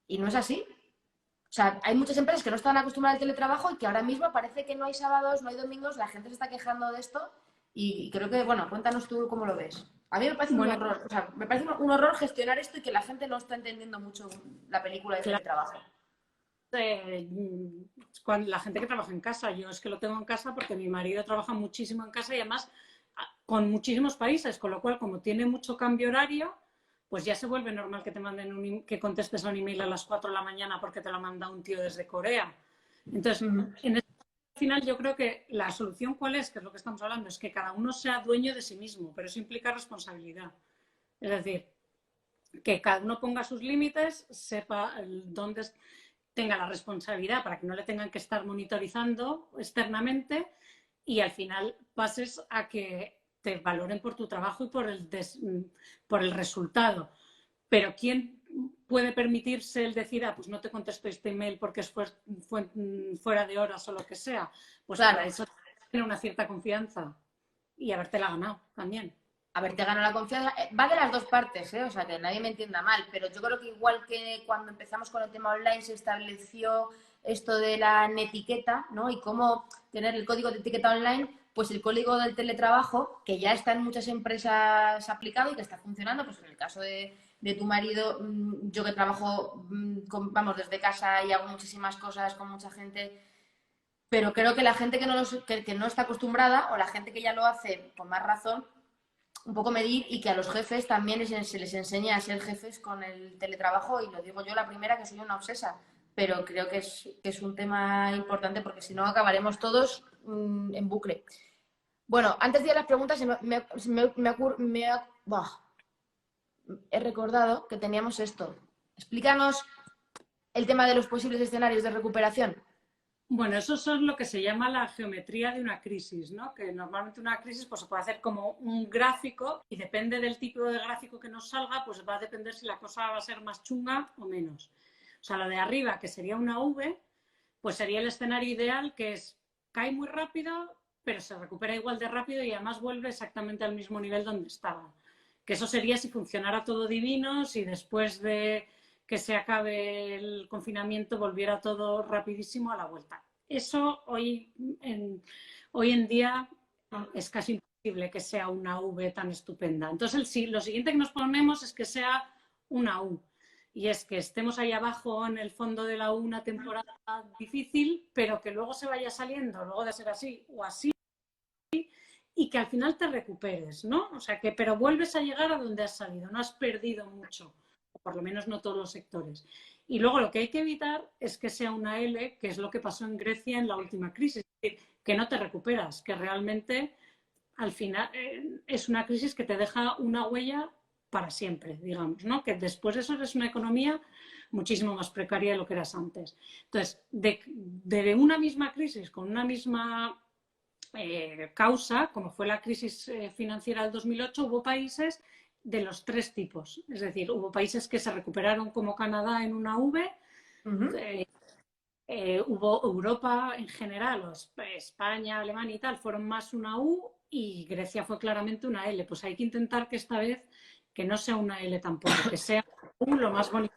Y no es así. O sea, hay muchas empresas que no están acostumbradas al teletrabajo y que ahora mismo parece que no hay sábados, no hay domingos, la gente se está quejando de esto y creo que, bueno, cuéntanos tú cómo lo ves. A mí me parece un horror, o sea, me parece un horror gestionar esto y que la gente no está entendiendo mucho la película de claro, teletrabajo. cuando la gente que trabaja en casa, yo es que lo tengo en casa porque mi marido trabaja muchísimo en casa y además con muchísimos países, con lo cual como tiene mucho cambio horario, pues ya se vuelve normal que te manden que contestes a un email a las 4 de la mañana porque te lo manda un tío desde Corea. Entonces, en este final yo creo que la solución cuál es, que es lo que estamos hablando, es que cada uno sea dueño de sí mismo, pero eso implica responsabilidad. Es decir, que cada uno ponga sus límites, sepa dónde tenga la responsabilidad para que no le tengan que estar monitorizando externamente y al final pases a que te valoren por tu trabajo y por el resultado. Pero ¿quién puede permitirse el decir, pues no te contesto este email porque es fuera de horas o lo que sea? Pues Claro. para eso tiene una cierta confianza y habértela ganado también. A ver, te gano la confianza. Va de las dos partes, ¿eh? O sea, que nadie me entienda mal, pero yo creo que igual que cuando empezamos con el tema online se estableció esto de la netiqueta, ¿no? Y cómo tener el código de etiqueta online, pues el código del teletrabajo, que ya está en muchas empresas aplicado y que está funcionando, pues en el caso de tu marido, yo que trabajo, vamos, desde casa y hago muchísimas cosas con mucha gente, pero creo que la gente que no está acostumbrada o la gente que ya lo hace con más razón, un poco medir y que a los jefes también se les enseña a ser jefes con el teletrabajo y lo digo yo la primera que soy una obsesa. pero creo que es un tema importante porque si no acabaremos todos en bucle. Bueno, antes de ir a las preguntas, he recordado que teníamos esto. Explícanos el tema de los posibles escenarios de recuperación. Bueno, eso es lo que se llama la geometría de una crisis, ¿no? Que normalmente una crisis pues, se puede hacer como un gráfico y depende del tipo de gráfico que nos salga, pues va a depender si la cosa va a ser más chunga o menos. O sea, lo de arriba, que sería una V, pues sería el escenario ideal, que es cae muy rápido, pero se recupera igual de rápido y además vuelve exactamente al mismo nivel donde estaba. Que eso sería si funcionara todo divino, si después de que se acabe el confinamiento volviera todo rapidísimo a la vuelta. Eso hoy en día es casi imposible que sea una V tan estupenda. Entonces, lo siguiente que nos ponemos es que sea una U. Y es que estemos ahí abajo en el fondo de la U una temporada difícil, pero que luego se vaya saliendo, luego de ser así o así, y que al final te recuperes, ¿no? O sea, pero vuelves a llegar a donde has salido, no has perdido mucho, o por lo menos no todos los sectores. Y luego lo que hay que evitar es que sea una L, que es lo que pasó en Grecia en la última crisis, es decir, que no te recuperas, que realmente al final es una crisis que te deja una huella para siempre, digamos, ¿no? Que después de eso eres una economía muchísimo más precaria de lo que eras antes. Entonces, de una misma crisis con una misma causa, como fue la crisis financiera del 2008, hubo países de los tres tipos. Es decir, hubo países que se recuperaron como Canadá en una V, hubo Europa en general, o España, Alemania y tal, fueron más una U y Grecia fue claramente una L. Pues hay que intentar que esta vez que no sea una L tampoco, que sea lo más bonito.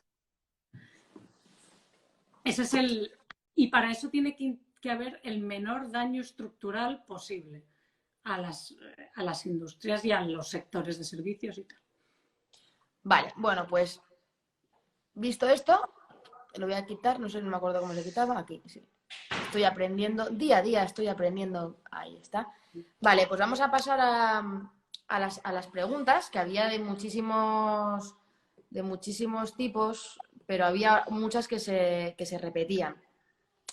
Ese es el... Y para eso tiene que haber el menor daño estructural posible a las industrias y a los sectores de servicios y tal. Vale, bueno, pues visto esto, lo voy a quitar, no sé, no me acuerdo cómo se quitaba, aquí, sí. Estoy aprendiendo, día a día estoy aprendiendo, ahí está. Vale, pues vamos a pasar a las preguntas, que había de muchísimos tipos, pero había muchas que se repetían.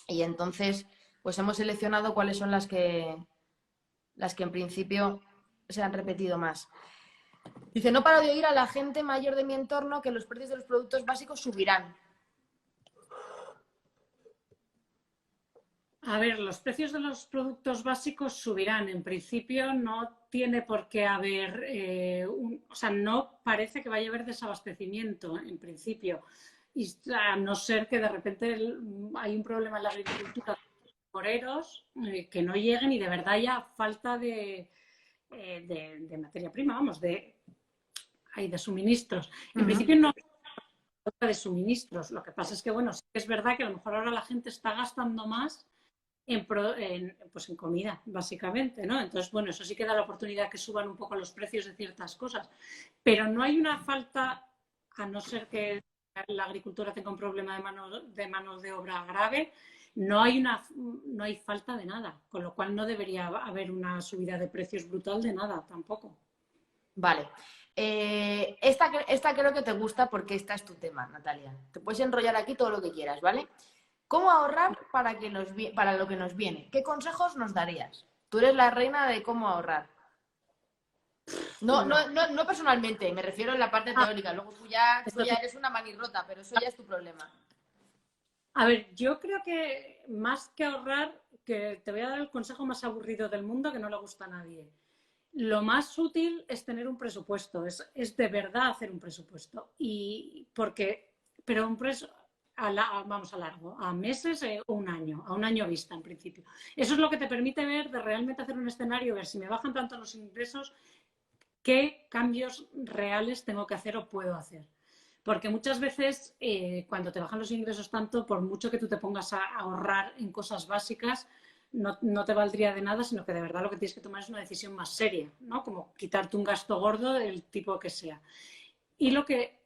Y entonces, pues hemos seleccionado cuáles son las que en principio se han repetido más. Dice, no paro de oír a la gente mayor de mi entorno que los precios de los productos básicos subirán. A ver, los precios de los productos básicos subirán. En principio no tiene por qué haber, o sea, no parece que vaya a haber desabastecimiento, en principio. Y a no ser que de repente hay un problema en la agricultura, moreros, que no lleguen y de verdad haya falta de materia prima, vamos, de suministros. En principio no hay falta de suministros. Lo que pasa es que, bueno, sí que es verdad que a lo mejor ahora la gente está gastando más pues en comida, básicamente, ¿no? Entonces, bueno, eso sí que da la oportunidad que suban un poco los precios de ciertas cosas. Pero no hay una falta, a no ser que la agricultura tenga un problema de mano de obra grave, no hay falta de nada, con lo cual no debería haber una subida de precios brutal de nada tampoco. Vale. Esta creo que te gusta porque esta es tu tema, Natalia. Te puedes enrollar aquí todo lo que quieras, ¿vale? ¿Cómo ahorrar para lo que nos viene? ¿Qué consejos nos darías? Tú eres la reina de cómo ahorrar. No personalmente, me refiero en la parte teórica. Luego tú ya eres una manirrota, pero eso ya es tu problema. A ver, yo creo que más que ahorrar, que te voy a dar el consejo más aburrido del mundo que no le gusta a nadie. Lo más útil es tener un presupuesto, es de verdad hacer un presupuesto. Pero un presupuesto vamos a largo, a meses o a un año vista en principio. Eso es lo que te permite ver, de realmente hacer un escenario, ver si me bajan tanto los ingresos, qué cambios reales tengo que hacer o puedo hacer. Porque muchas veces cuando te bajan los ingresos tanto, por mucho que tú te pongas a ahorrar en cosas básicas, no te valdría de nada, sino que de verdad lo que tienes que tomar es una decisión más seria, ¿no? Como quitarte un gasto gordo del tipo que sea. Y lo que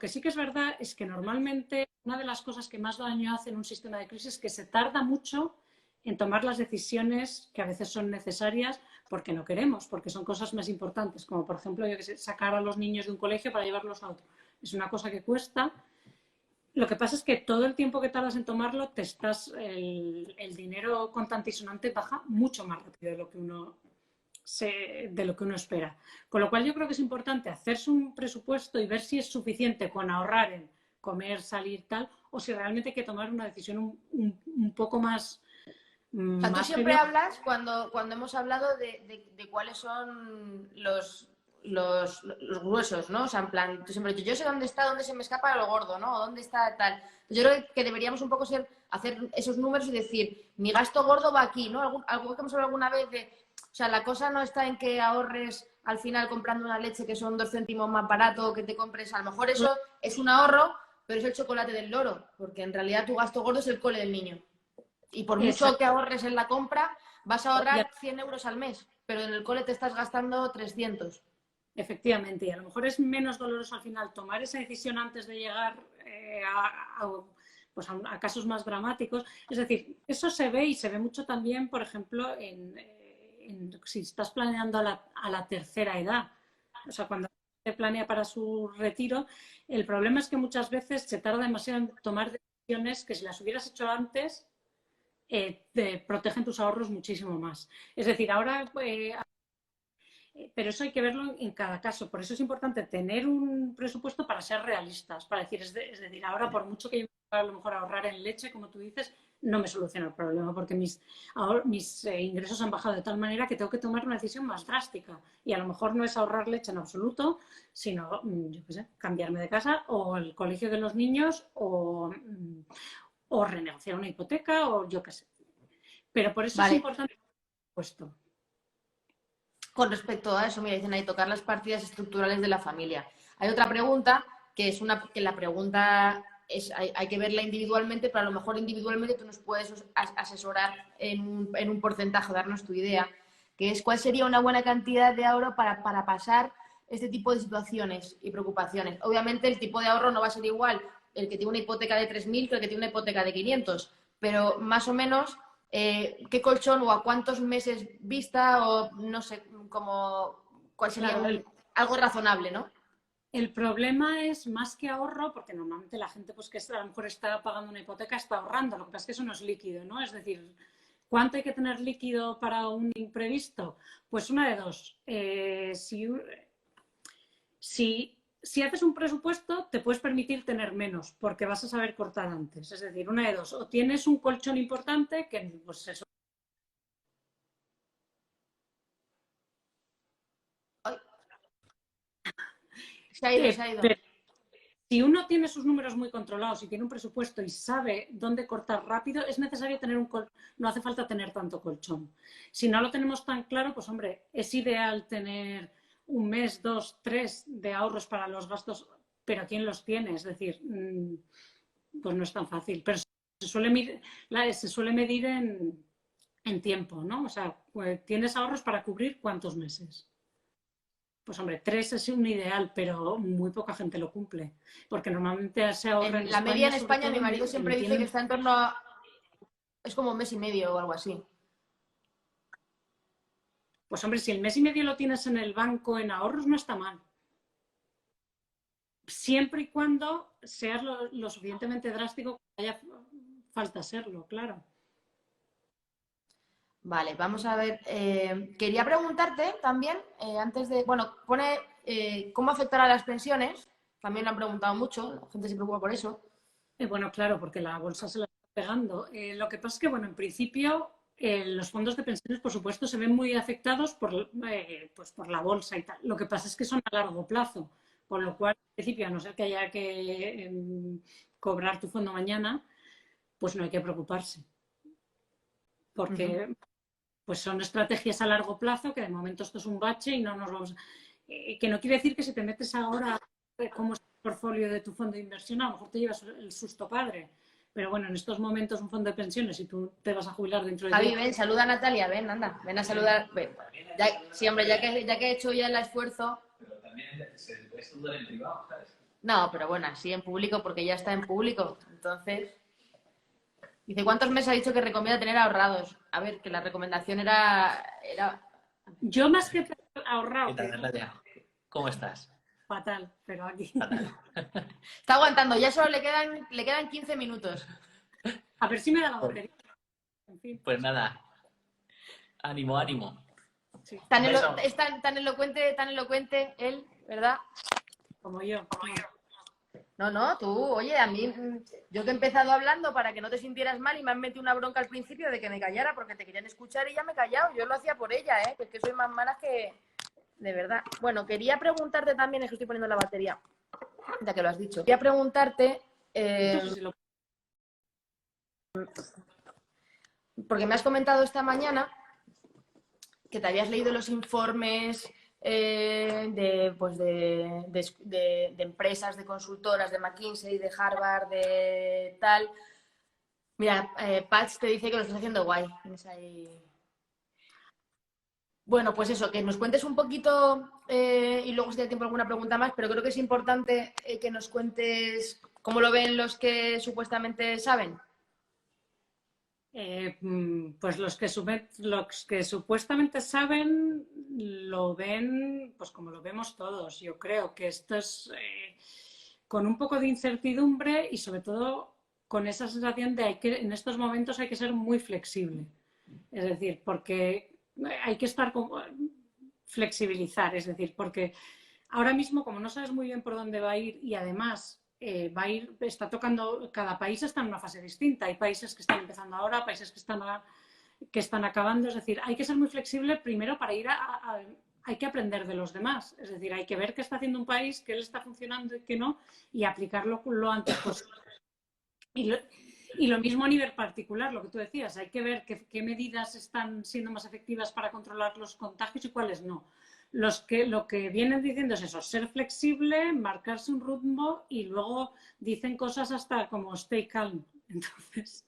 sí que es verdad es que normalmente una de las cosas que más daño hace en un sistema de crisis es que se tarda mucho en tomar las decisiones que a veces son necesarias porque no queremos, porque son cosas más importantes, como por ejemplo, yo que sé, sacar a los niños de un colegio para llevarlos a otro. Es una cosa que cuesta Lo que pasa es que todo el tiempo que tardas en tomarlo, el dinero contante y sonante baja mucho más rápido de lo que de lo que uno espera. Con lo cual yo creo que es importante hacerse un presupuesto y ver si es suficiente con ahorrar en comer, salir, tal, o si realmente hay que tomar una decisión un poco más, O sea, tú más siempre heavy. hablas, cuando hemos hablado de cuáles son los gruesos, ¿no? O sea, en plan, tú siempre has dicho, yo sé dónde está, dónde se me escapa lo gordo, ¿no? O dónde está tal. Yo creo que deberíamos un poco hacer esos números y decir, mi gasto gordo va aquí, ¿no? Algo que hemos hablado alguna vez o sea, la cosa no está en que ahorres al final comprando una leche que son 2 céntimos más barato o que te compres, a lo mejor eso es un ahorro, pero es el chocolate del loro, porque en realidad tu gasto gordo es el cole del niño. Y por mucho Exacto. que ahorres en la compra, vas a Y ahorrar 100 euros al mes, pero en el cole te estás gastando 300. efectivamente, y a lo mejor es menos doloroso al final tomar esa decisión antes de llegar pues a casos más dramáticos. Es decir, eso se ve y se ve mucho también, por ejemplo, si estás planeando a la tercera edad. O sea, cuando se planea para su retiro, el problema es que muchas veces se tarda demasiado en tomar decisiones que si las hubieras hecho antes, te protegen tus ahorros muchísimo más. Es decir, ahora pero eso hay que verlo en cada caso. Por eso es importante tener un presupuesto para ser realistas, para decir, es decir, ahora por mucho que yo a lo mejor ahorrar en leche, como tú dices, no me soluciona el problema porque mis ingresos han bajado de tal manera que tengo que tomar una decisión más drástica. Y a lo mejor no es ahorrar leche en absoluto, sino, yo qué sé, cambiarme de casa o el colegio de los niños o renegociar una hipoteca o yo qué sé. Pero por eso es Vale, importante el presupuesto. con respecto a eso, mira, dicen ahí tocar las partidas estructurales de la familia. Hay otra pregunta que es que la pregunta hay que verla individualmente, pero a lo mejor individualmente tú nos puedes asesorar en un porcentaje, darnos tu idea, que es cuál sería una buena cantidad de ahorro para pasar este tipo de situaciones y preocupaciones. Obviamente el tipo de ahorro no va a ser igual el que tiene una hipoteca de 3.000 que el que tiene una hipoteca de 500, pero más o menos qué colchón o a cuántos meses vista o no sé, cuál sería Claro, algo razonable, ¿no? el problema es más que ahorro, porque normalmente la gente pues, que a lo mejor está pagando una hipoteca está ahorrando, lo que pasa es que eso no es líquido, ¿no? Es decir, ¿cuánto hay que tener líquido para un imprevisto? Pues una de dos. Si haces un presupuesto, te puedes permitir tener menos, porque vas a saber cortar antes. Es decir, una de dos. O tienes un colchón importante, que pues eso. Ay, se ha ido, se ha ido. Si uno tiene sus números muy controlados y tiene un presupuesto y sabe dónde cortar rápido, es necesario tener no hace falta tener tanto colchón. Si no lo tenemos tan claro, pues hombre, es ideal tener un mes, dos, tres de ahorros para los gastos, pero ¿quién los tiene? Es decir, pues no es tan fácil. Pero se suele medir en tiempo, ¿no? O sea, pues, tienes ahorros para cubrir cuántos meses. Pues hombre, tres es un ideal, pero muy poca gente lo cumple. Porque normalmente se ahorra en La media España, en sobre España, mi todo, marido siempre dice que está en torno a... Es como un mes y medio o algo así. pues hombre, si el mes y medio lo tienes en el banco en ahorros, no está mal. Siempre y cuando seas lo suficientemente drástico que haya falta serlo, claro. Vale, vamos a ver. Quería preguntarte también, antes de... Bueno, pone cómo afectará a las pensiones. También lo han preguntado mucho, la gente se preocupa por eso. Bueno, claro, porque la bolsa se la está pegando. Lo que pasa es que, bueno, en principio los fondos de pensiones, por supuesto, se ven muy afectados pues por la bolsa y tal. Lo que pasa es que son a largo plazo, con lo cual, en principio, a no ser que haya que cobrar tu fondo mañana, pues no hay que preocuparse, Uh -huh. porque pues son estrategias a largo plazo que de momento esto es un bache y no nos vamos... que no quiere decir que si te metes ahora cómo es el portfolio de tu fondo de inversión, a lo mejor te llevas el susto padre. Pero bueno, en estos momentos un fondo de pensiones, si tú te vas a jubilar dentro de Javi, 10... ven, saluda a Natalia, ven, anda, ven a saludar. Ven. Sí, hombre, ya que he hecho ya el esfuerzo. Pero también se puede saludar en privado, ¿sabes? No, pero bueno, sí en público, porque ya está en público. Entonces, dice, ¿cuántos meses ha dicho que recomienda tener ahorrados? A ver, que la recomendación era... Yo más que ahorrar... ¿Qué tal, Natalia? ¿Cómo estás? fatal, pero aquí. Está aguantando, ya solo le quedan 15 minutos. A ver si me da la batería. En fin, Pues nada, ánimo, ánimo. sí, Beso. Es tan elocuente él, ¿verdad? como yo. No, tú, oye, a mí, yo que he empezado hablando para que no te sintieras mal y me han metido una bronca al principio de que me callara porque te querían escuchar y ya me he callado. Yo lo hacía por ella, ¿eh? Que es que soy más mala que... De verdad. Bueno, quería preguntarte también, es que estoy poniendo la batería, ya que lo has dicho. Quería preguntarte, No sé si lo... porque me has comentado esta mañana que te habías leído los informes de empresas, de consultoras, de McKinsey, de Harvard, de tal. Mira, Patch te dice que lo estás haciendo guay. Tienes ahí... Bueno, pues eso, que nos cuentes un poquito y luego si te da tiempo alguna pregunta más, pero creo que es importante que nos cuentes cómo lo ven los que supuestamente saben. Pues los que supuestamente saben lo ven pues como lo vemos todos. Yo creo que esto es con un poco de incertidumbre y sobre todo con esa sensación de que en estos momentos hay que ser muy flexible. Es decir, porque hay que estar flexibilizar, es decir, porque ahora mismo como no sabes muy bien por dónde va a ir y además va a ir, está tocando, cada país está en una fase distinta. Hay países que están empezando ahora, países que están acabando. Es decir, hay que ser muy flexible primero para ir hay que aprender de los demás. Es decir, hay que ver qué está haciendo un país, qué le está funcionando y qué no, y aplicarlo lo antes posible. Y lo mismo a nivel particular, lo que tú decías, hay que ver qué medidas están siendo más efectivas para controlar los contagios y cuáles no. Lo que vienen diciendo es eso, ser flexible, marcarse un rumbo y luego dicen cosas hasta como stay calm. Entonces...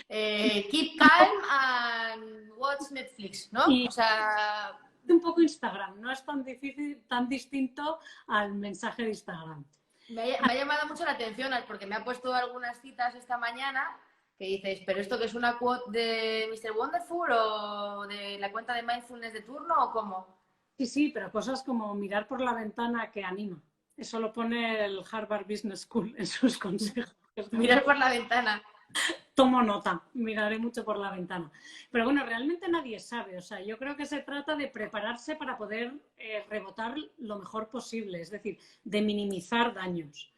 Keep calm and watch Netflix, ¿no? Y o sea... un poco Instagram, no es tan difícil, tan distinto al mensaje de Instagram. Me ha llamado mucho la atención porque me ha puesto algunas citas esta mañana que dices, ¿pero esto que es una quote de Mr. Wonderful o de la cuenta de mindfulness de turno o cómo? Sí, pero cosas como mirar por la ventana que anima. Eso lo pone el Harvard Business School en sus consejos. Mirar por la ventana. Tomo nota, miraré mucho por la ventana. Pero bueno, realmente nadie sabe. O sea, yo creo que se trata de prepararse para poder rebotar lo mejor posible, es decir, de minimizar daños.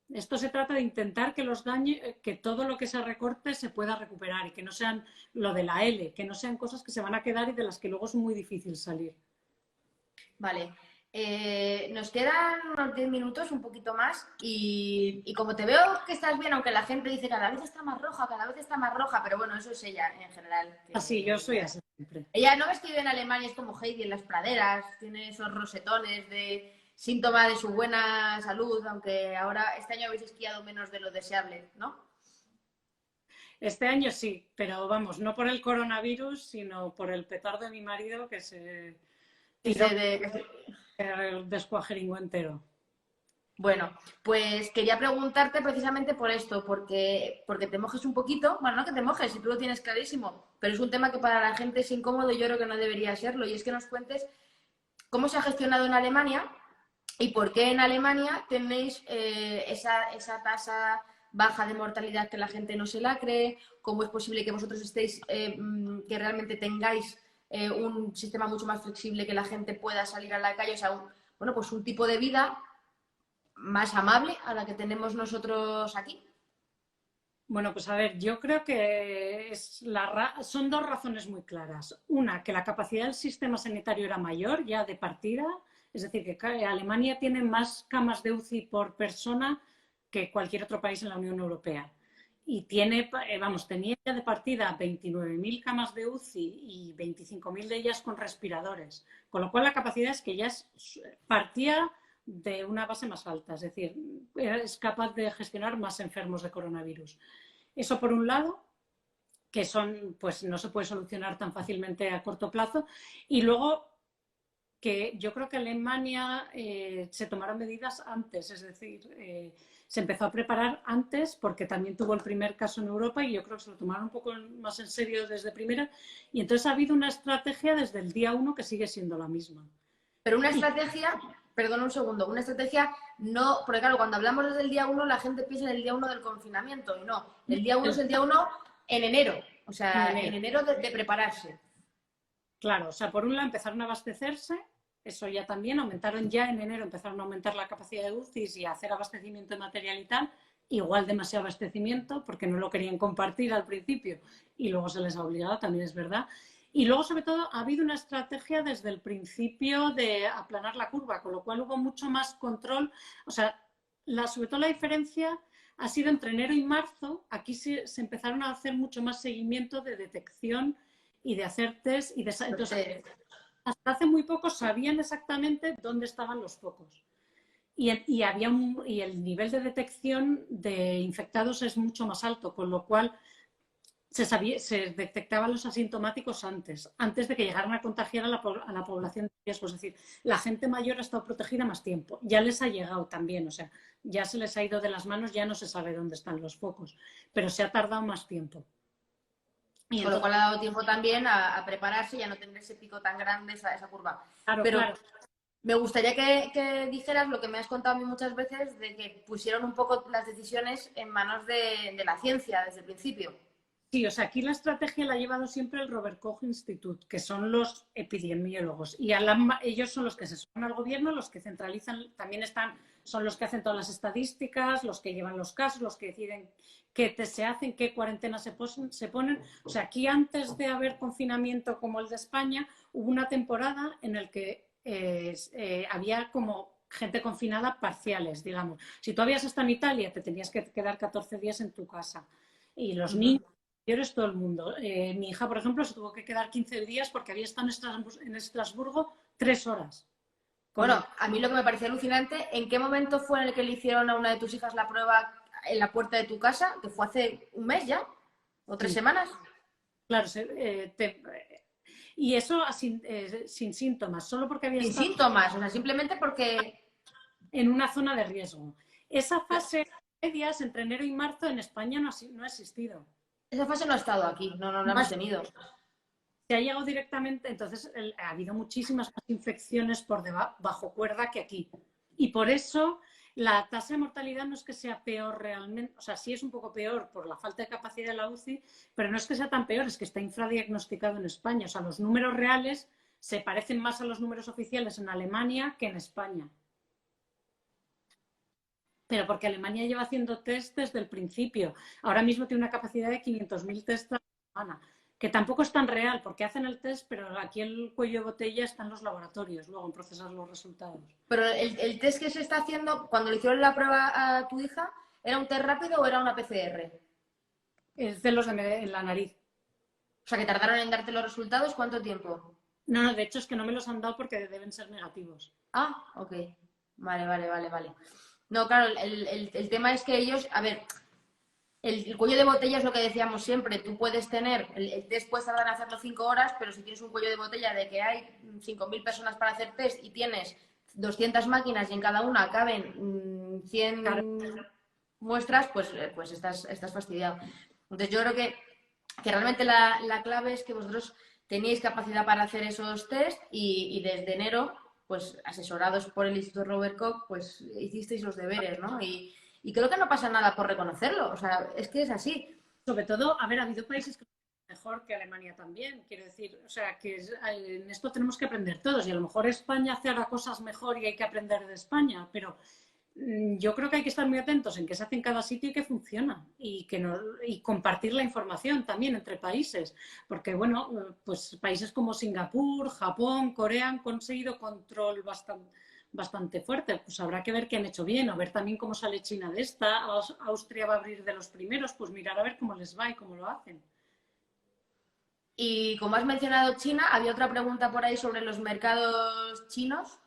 Esto se trata de intentar que los daños, que todo lo que se recorte se pueda recuperar y que no sean lo de la L, que no sean cosas que se van a quedar y de las que luego es muy difícil salir. Vale. Nos quedan unos 10 minutos, un poquito más, y como te veo que estás bien, aunque la gente dice cada vez está más roja, pero bueno, eso es ella en general. Así, yo soy así siempre. Ella no ves que vive en Alemania, es como Heidi en las praderas, tiene esos rosetones de síntoma de su buena salud, aunque ahora este año habéis esquiado menos de lo deseable, ¿no? Este año sí, pero vamos, no por el coronavirus, sino por el petardo de mi marido que se tiró el descuajeringo entero. Bueno, pues quería preguntarte precisamente por esto, porque te mojes un poquito. Bueno, no que te mojes, si tú lo tienes clarísimo, pero es un tema que para la gente es incómodo y yo creo que no debería serlo. Y es que nos cuentes cómo se ha gestionado en Alemania y por qué en Alemania tenéis esa tasa baja de mortalidad que la gente no se la cree, cómo es posible que vosotros estéis, que realmente tengáis un sistema mucho más flexible, que la gente pueda salir a la calle, o sea, bueno, pues un tipo de vida más amable a la que tenemos nosotros aquí. Bueno, pues a ver, yo creo que son dos razones muy claras. Una, que la capacidad del sistema sanitario era mayor ya de partida, es decir, que Alemania tiene más camas de UCI por persona que cualquier otro país en la Unión Europea. Y tenía ya de partida 29.000 camas de UCI y 25.000 de ellas con respiradores. Con lo cual la capacidad es que ya partía de una base más alta, es decir, es capaz de gestionar más enfermos de coronavirus. Eso por un lado, que pues no se puede solucionar tan fácilmente a corto plazo. Y luego que yo creo que Alemania se tomaron medidas antes, es decir, se empezó a preparar antes porque también tuvo el primer caso en Europa y yo creo que se lo tomaron un poco más en serio desde primera. Y entonces ha habido una estrategia desde el día 1 que sigue siendo la misma. Pero una estrategia perdona un segundo, una estrategia no, porque claro, cuando hablamos desde el día 1 la gente piensa en el día 1 del confinamiento y no, el día 1 es el día 1 en enero, o sea, en enero de prepararse. Claro, o sea, por un lado empezaron a abastecerse, eso ya también, aumentaron ya en enero, empezaron a aumentar la capacidad de UCIs y a hacer abastecimiento de material y tal, igual demasiado abastecimiento porque no lo querían compartir al principio y luego se les ha obligado, también es verdad. Y luego, sobre todo, ha habido una estrategia desde el principio de aplanar la curva, con lo cual hubo mucho más control. O sea, sobre todo la diferencia ha sido entre enero y marzo. Aquí se empezaron a hacer mucho más seguimiento de detección y de hacer test. Entonces, hasta hace muy poco sabían exactamente dónde estaban los focos. Y el nivel de detección de infectados es mucho más alto, con lo cual se detectaban los asintomáticos antes de que llegaran a contagiar a la población de riesgo. Es decir, la gente mayor ha estado protegida más tiempo. Ya les ha llegado también, o sea, ya se les ha ido de las manos, ya no se sabe dónde están los focos, pero se ha tardado más tiempo. Y con lo cual ha dado tiempo también a prepararse y a no tener ese pico tan grande, esa curva. Claro, pero claro. Me gustaría que dijeras lo que me has contado a mí muchas veces, de que pusieron un poco las decisiones en manos de la ciencia desde el principio. Sí, o sea, aquí la estrategia la ha llevado siempre el Robert Koch Institute, que son los epidemiólogos. Y ellos son los que asesoran al gobierno, los que centralizan, también son los que hacen todas las estadísticas, los que llevan los casos, los que deciden qué test se hacen, qué cuarentena se ponen. O sea, aquí antes de haber confinamiento como el de España, hubo una temporada en la que había como gente confinada parciales, digamos. Si tú habías estado en Italia, te tenías que quedar 14 días en tu casa. Y los niños, mayores, todo el mundo. Mi hija, por ejemplo, se tuvo que quedar 15 días porque había estado en Estrasburgo 3 horas. Bueno, a mí lo que me pareció alucinante, ¿en qué momento fue en el que le hicieron a una de tus hijas la prueba en la puerta de tu casa? Que fue hace un mes ya, o 3 semanas. Claro, y eso sin síntomas, solo porque había Sin estado síntomas, o sea, simplemente porque... en una zona de riesgo. Esa fase medias entre enero y marzo en España no ha existido. Esa fase no ha estado aquí, no la hemos tenido. Se ha llegado directamente, entonces ha habido muchísimas más infecciones bajo cuerda que aquí. Y por eso la tasa de mortalidad no es que sea peor realmente, o sea, sí es un poco peor por la falta de capacidad de la UCI, pero no es que sea tan peor, es que está infradiagnosticado en España. O sea, los números reales se parecen más a los números oficiales en Alemania que en España. Pero porque Alemania lleva haciendo test desde el principio. Ahora mismo tiene una capacidad de 500.000 test a la semana, que tampoco es tan real, porque hacen el test, pero aquí el cuello de botella está en los laboratorios, luego en procesar los resultados. Pero el test que se está haciendo, cuando le hicieron la prueba a tu hija, ¿era un test rápido o era una PCR? Es de los en la nariz. O sea, que tardaron en darte los resultados, ¿cuánto tiempo? No, de hecho es que no me los han dado porque deben ser negativos. Ah, ok. Vale. No, claro, el tema es que ellos, a ver, el cuello de botella es lo que decíamos siempre. Tú puedes tener, el test puedes tardar en hacerlo 5 horas, pero si tienes un cuello de botella de que hay 5.000 personas para hacer test y tienes 200 máquinas y en cada una caben 100 muestras, pues estás fastidiado. Entonces yo creo que realmente la clave es que vosotros teníais capacidad para hacer esos test y desde enero, pues asesorados por el Instituto Robert Koch, pues hicisteis los deberes, ¿no? Y creo que no pasa nada por reconocerlo, o sea, es que es así. Sobre todo, a ver, ha habido países que mejor que Alemania también, quiero decir, o sea, que en esto tenemos que aprender todos y a lo mejor España hace ahora cosas mejor y hay que aprender de España, pero yo creo que hay que estar muy atentos en qué se hace en cada sitio y qué funciona y compartir la información también entre países, porque bueno, pues países como Singapur, Japón, Corea han conseguido control bastante fuerte, pues habrá que ver qué han hecho bien, o ver también cómo sale China de esta. Austria va a abrir de los primeros, pues mirar a ver cómo les va y cómo lo hacen. Y como has mencionado China, había otra pregunta por ahí sobre los mercados chinos.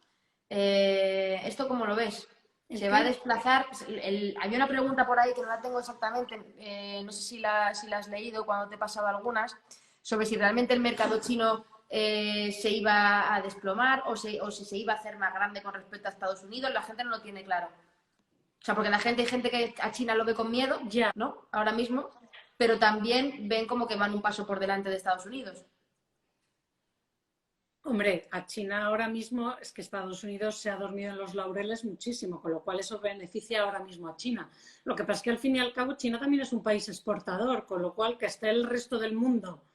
¿Esto cómo lo ves? ¿Se va a desplazar? Había una pregunta por ahí que no la tengo exactamente, no sé si la has leído cuando te he pasado algunas, sobre si realmente el mercado chino se iba a desplomar o si se iba a hacer más grande con respecto a Estados Unidos. La gente no lo tiene claro. O sea, porque hay gente que a China lo ve con miedo, ya, ¿no? Ahora mismo, pero también ven como que van un paso por delante de Estados Unidos. Hombre, a China ahora mismo es que Estados Unidos se ha dormido en los laureles muchísimo, con lo cual eso beneficia ahora mismo a China. Lo que pasa es que al fin y al cabo China también es un país exportador, con lo cual que esté el resto del mundo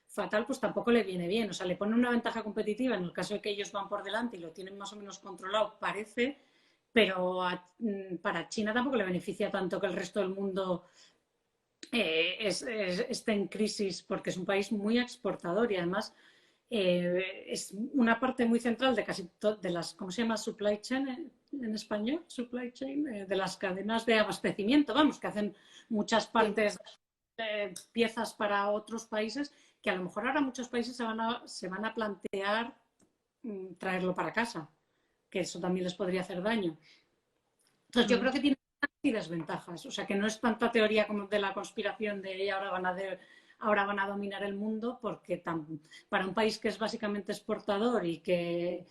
fatal, pues tampoco le viene bien. O sea, le pone una ventaja competitiva en el caso de que ellos van por delante y lo tienen más o menos controlado, parece, pero para China tampoco le beneficia tanto que el resto del mundo esté en crisis, porque es un país muy exportador y además es una parte muy central de casi de las, ¿cómo se llama? Supply chain en español, supply chain, de las cadenas de abastecimiento, vamos, que hacen muchas partes, piezas para otros países, que a lo mejor ahora muchos países se van a plantear traerlo para casa, que eso también les podría hacer daño. Entonces yo creo que tiene ventajas y desventajas, o sea que no es tanta teoría como de la conspiración de ahora van a dominar el mundo, porque para un país que es básicamente exportador y que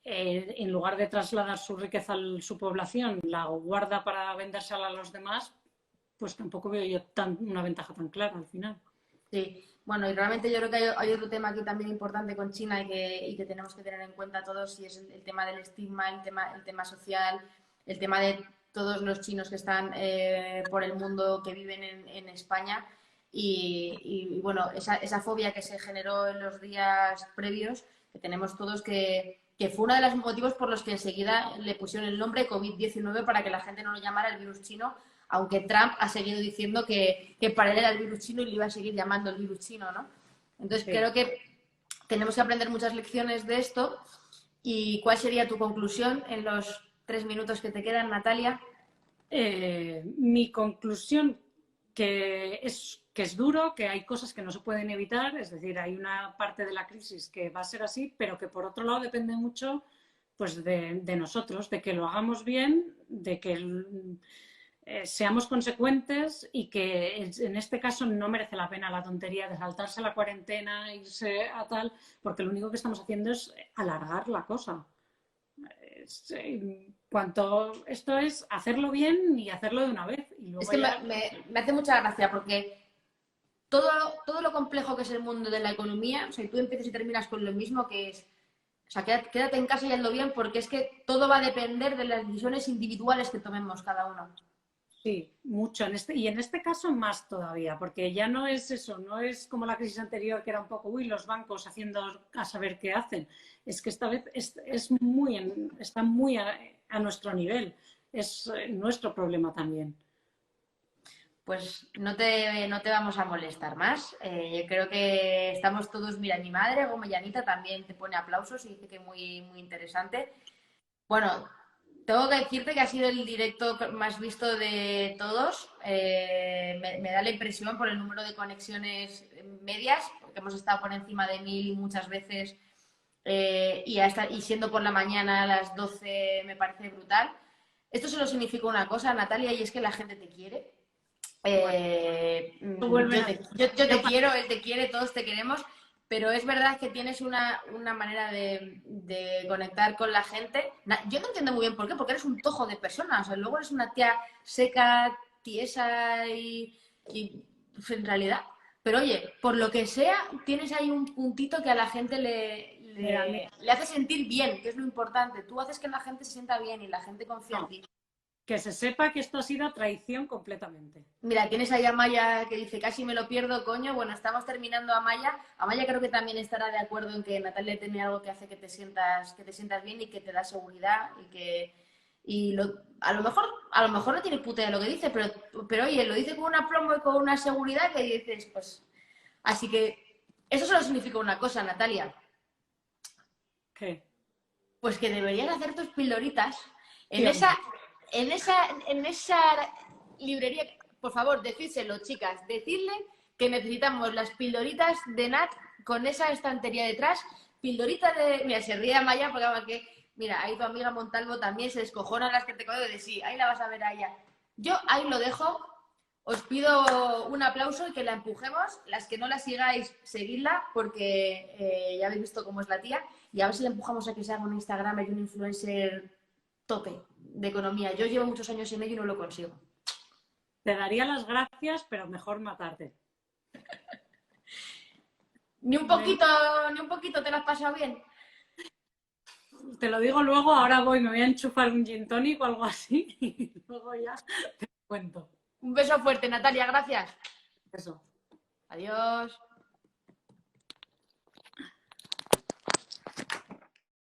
en lugar de trasladar su riqueza a su población la guarda para vendérsela a los demás, pues tampoco veo yo una ventaja tan clara al final. Sí, bueno, y realmente yo creo que hay otro tema aquí también importante con China y que tenemos que tener en cuenta todos, y es el tema del estigma, el tema social, el tema de todos los chinos que están por el mundo, que viven en España, y bueno, esa fobia que se generó en los días previos, que tenemos todos, que fue uno de los motivos por los que enseguida le pusieron el nombre COVID-19 para que la gente no lo llamara el virus chino, aunque Trump ha seguido diciendo que para él era el virus chino y le iba a seguir llamando el virus chino, ¿no? Entonces sí, creo que tenemos que aprender muchas lecciones de esto. ¿Y cuál sería tu conclusión en los 3 minutos que te quedan, Natalia? Mi conclusión, que es duro, que hay cosas que no se pueden evitar, es decir, hay una parte de la crisis que va a ser así, pero que por otro lado depende mucho pues de nosotros, de que lo hagamos bien, de que seamos consecuentes, y que en este caso no merece la pena la tontería de saltarse la cuarentena, irse a tal, porque lo único que estamos haciendo es alargar la cosa. Esto es hacerlo bien y hacerlo de una vez. Y luego es que me hace mucha gracia, porque todo lo complejo que es el mundo de la economía, o sea, tú empiezas y terminas con lo mismo, que es, o sea, quédate en casa y hazlo bien, porque es que todo va a depender de las decisiones individuales que tomemos cada uno. Sí, mucho. Y en este caso más todavía, porque ya no es eso, no es como la crisis anterior, que era un poco, los bancos haciendo a saber qué hacen. Es que esta vez está muy a nuestro nivel. Es nuestro problema también. Pues no te vamos a molestar más. Yo creo que estamos todos, mira, mi madre, Gomellanita, también te pone aplausos y dice que muy, muy interesante. Bueno, tengo que decirte que ha sido el directo más visto de todos. Me da la impresión por el número de conexiones medias, porque hemos estado por encima de 1000 muchas veces, y siendo por la mañana a las 12 me parece brutal. Esto solo significa una cosa, Natalia, y es que la gente te quiere. Yo te quiero, él te quiere, todos te queremos, pero es verdad que tienes una manera de conectar con la gente. Yo no entiendo muy bien por qué, porque eres un tojo de personas. O sea, luego eres una tía seca, tiesa y pues, en realidad. Pero oye, por lo que sea, tienes ahí un puntito que a la gente le hace sentir bien, que es lo importante. Tú haces que la gente se sienta bien y la gente confía en ti. Que se sepa que esto ha sido traición completamente. Mira, tienes ahí a Maya que dice, casi me lo pierdo, coño. Bueno, estamos terminando a Maya. A Maya creo que también estará de acuerdo en que Natalia tiene algo que hace que te sientas bien y que te da seguridad a lo mejor no tiene puta idea de lo que dice, pero oye, lo dice con una plomo y con una seguridad que dices, pues... Así que eso solo significa una cosa, Natalia. ¿Qué? Pues que deberías hacer tus pildoritas en esa librería. Por favor, decídselo, chicas, decirle que necesitamos las pildoritas de Nat con esa estantería detrás. Pildorita de... Mira, se ríe Maya porque mira, ahí tu amiga Montalvo también se descojona las que te coge de sí, ahí la vas a ver a ella. Yo ahí lo dejo. Os pido un aplauso y que la empujemos. Las que no la sigáis, seguidla, porque ya habéis visto cómo es la tía. Y a ver si la empujamos a que se haga un Instagram y un influencer tope de economía. Yo llevo muchos años en ello y no lo consigo. Te daría las gracias, pero mejor matarte. Ni un poquito te lo has pasado bien. Te lo digo luego, ahora me voy a enchufar un gin tonic o algo así y luego ya te cuento. Un beso fuerte, Natalia, gracias. Eso. Adiós.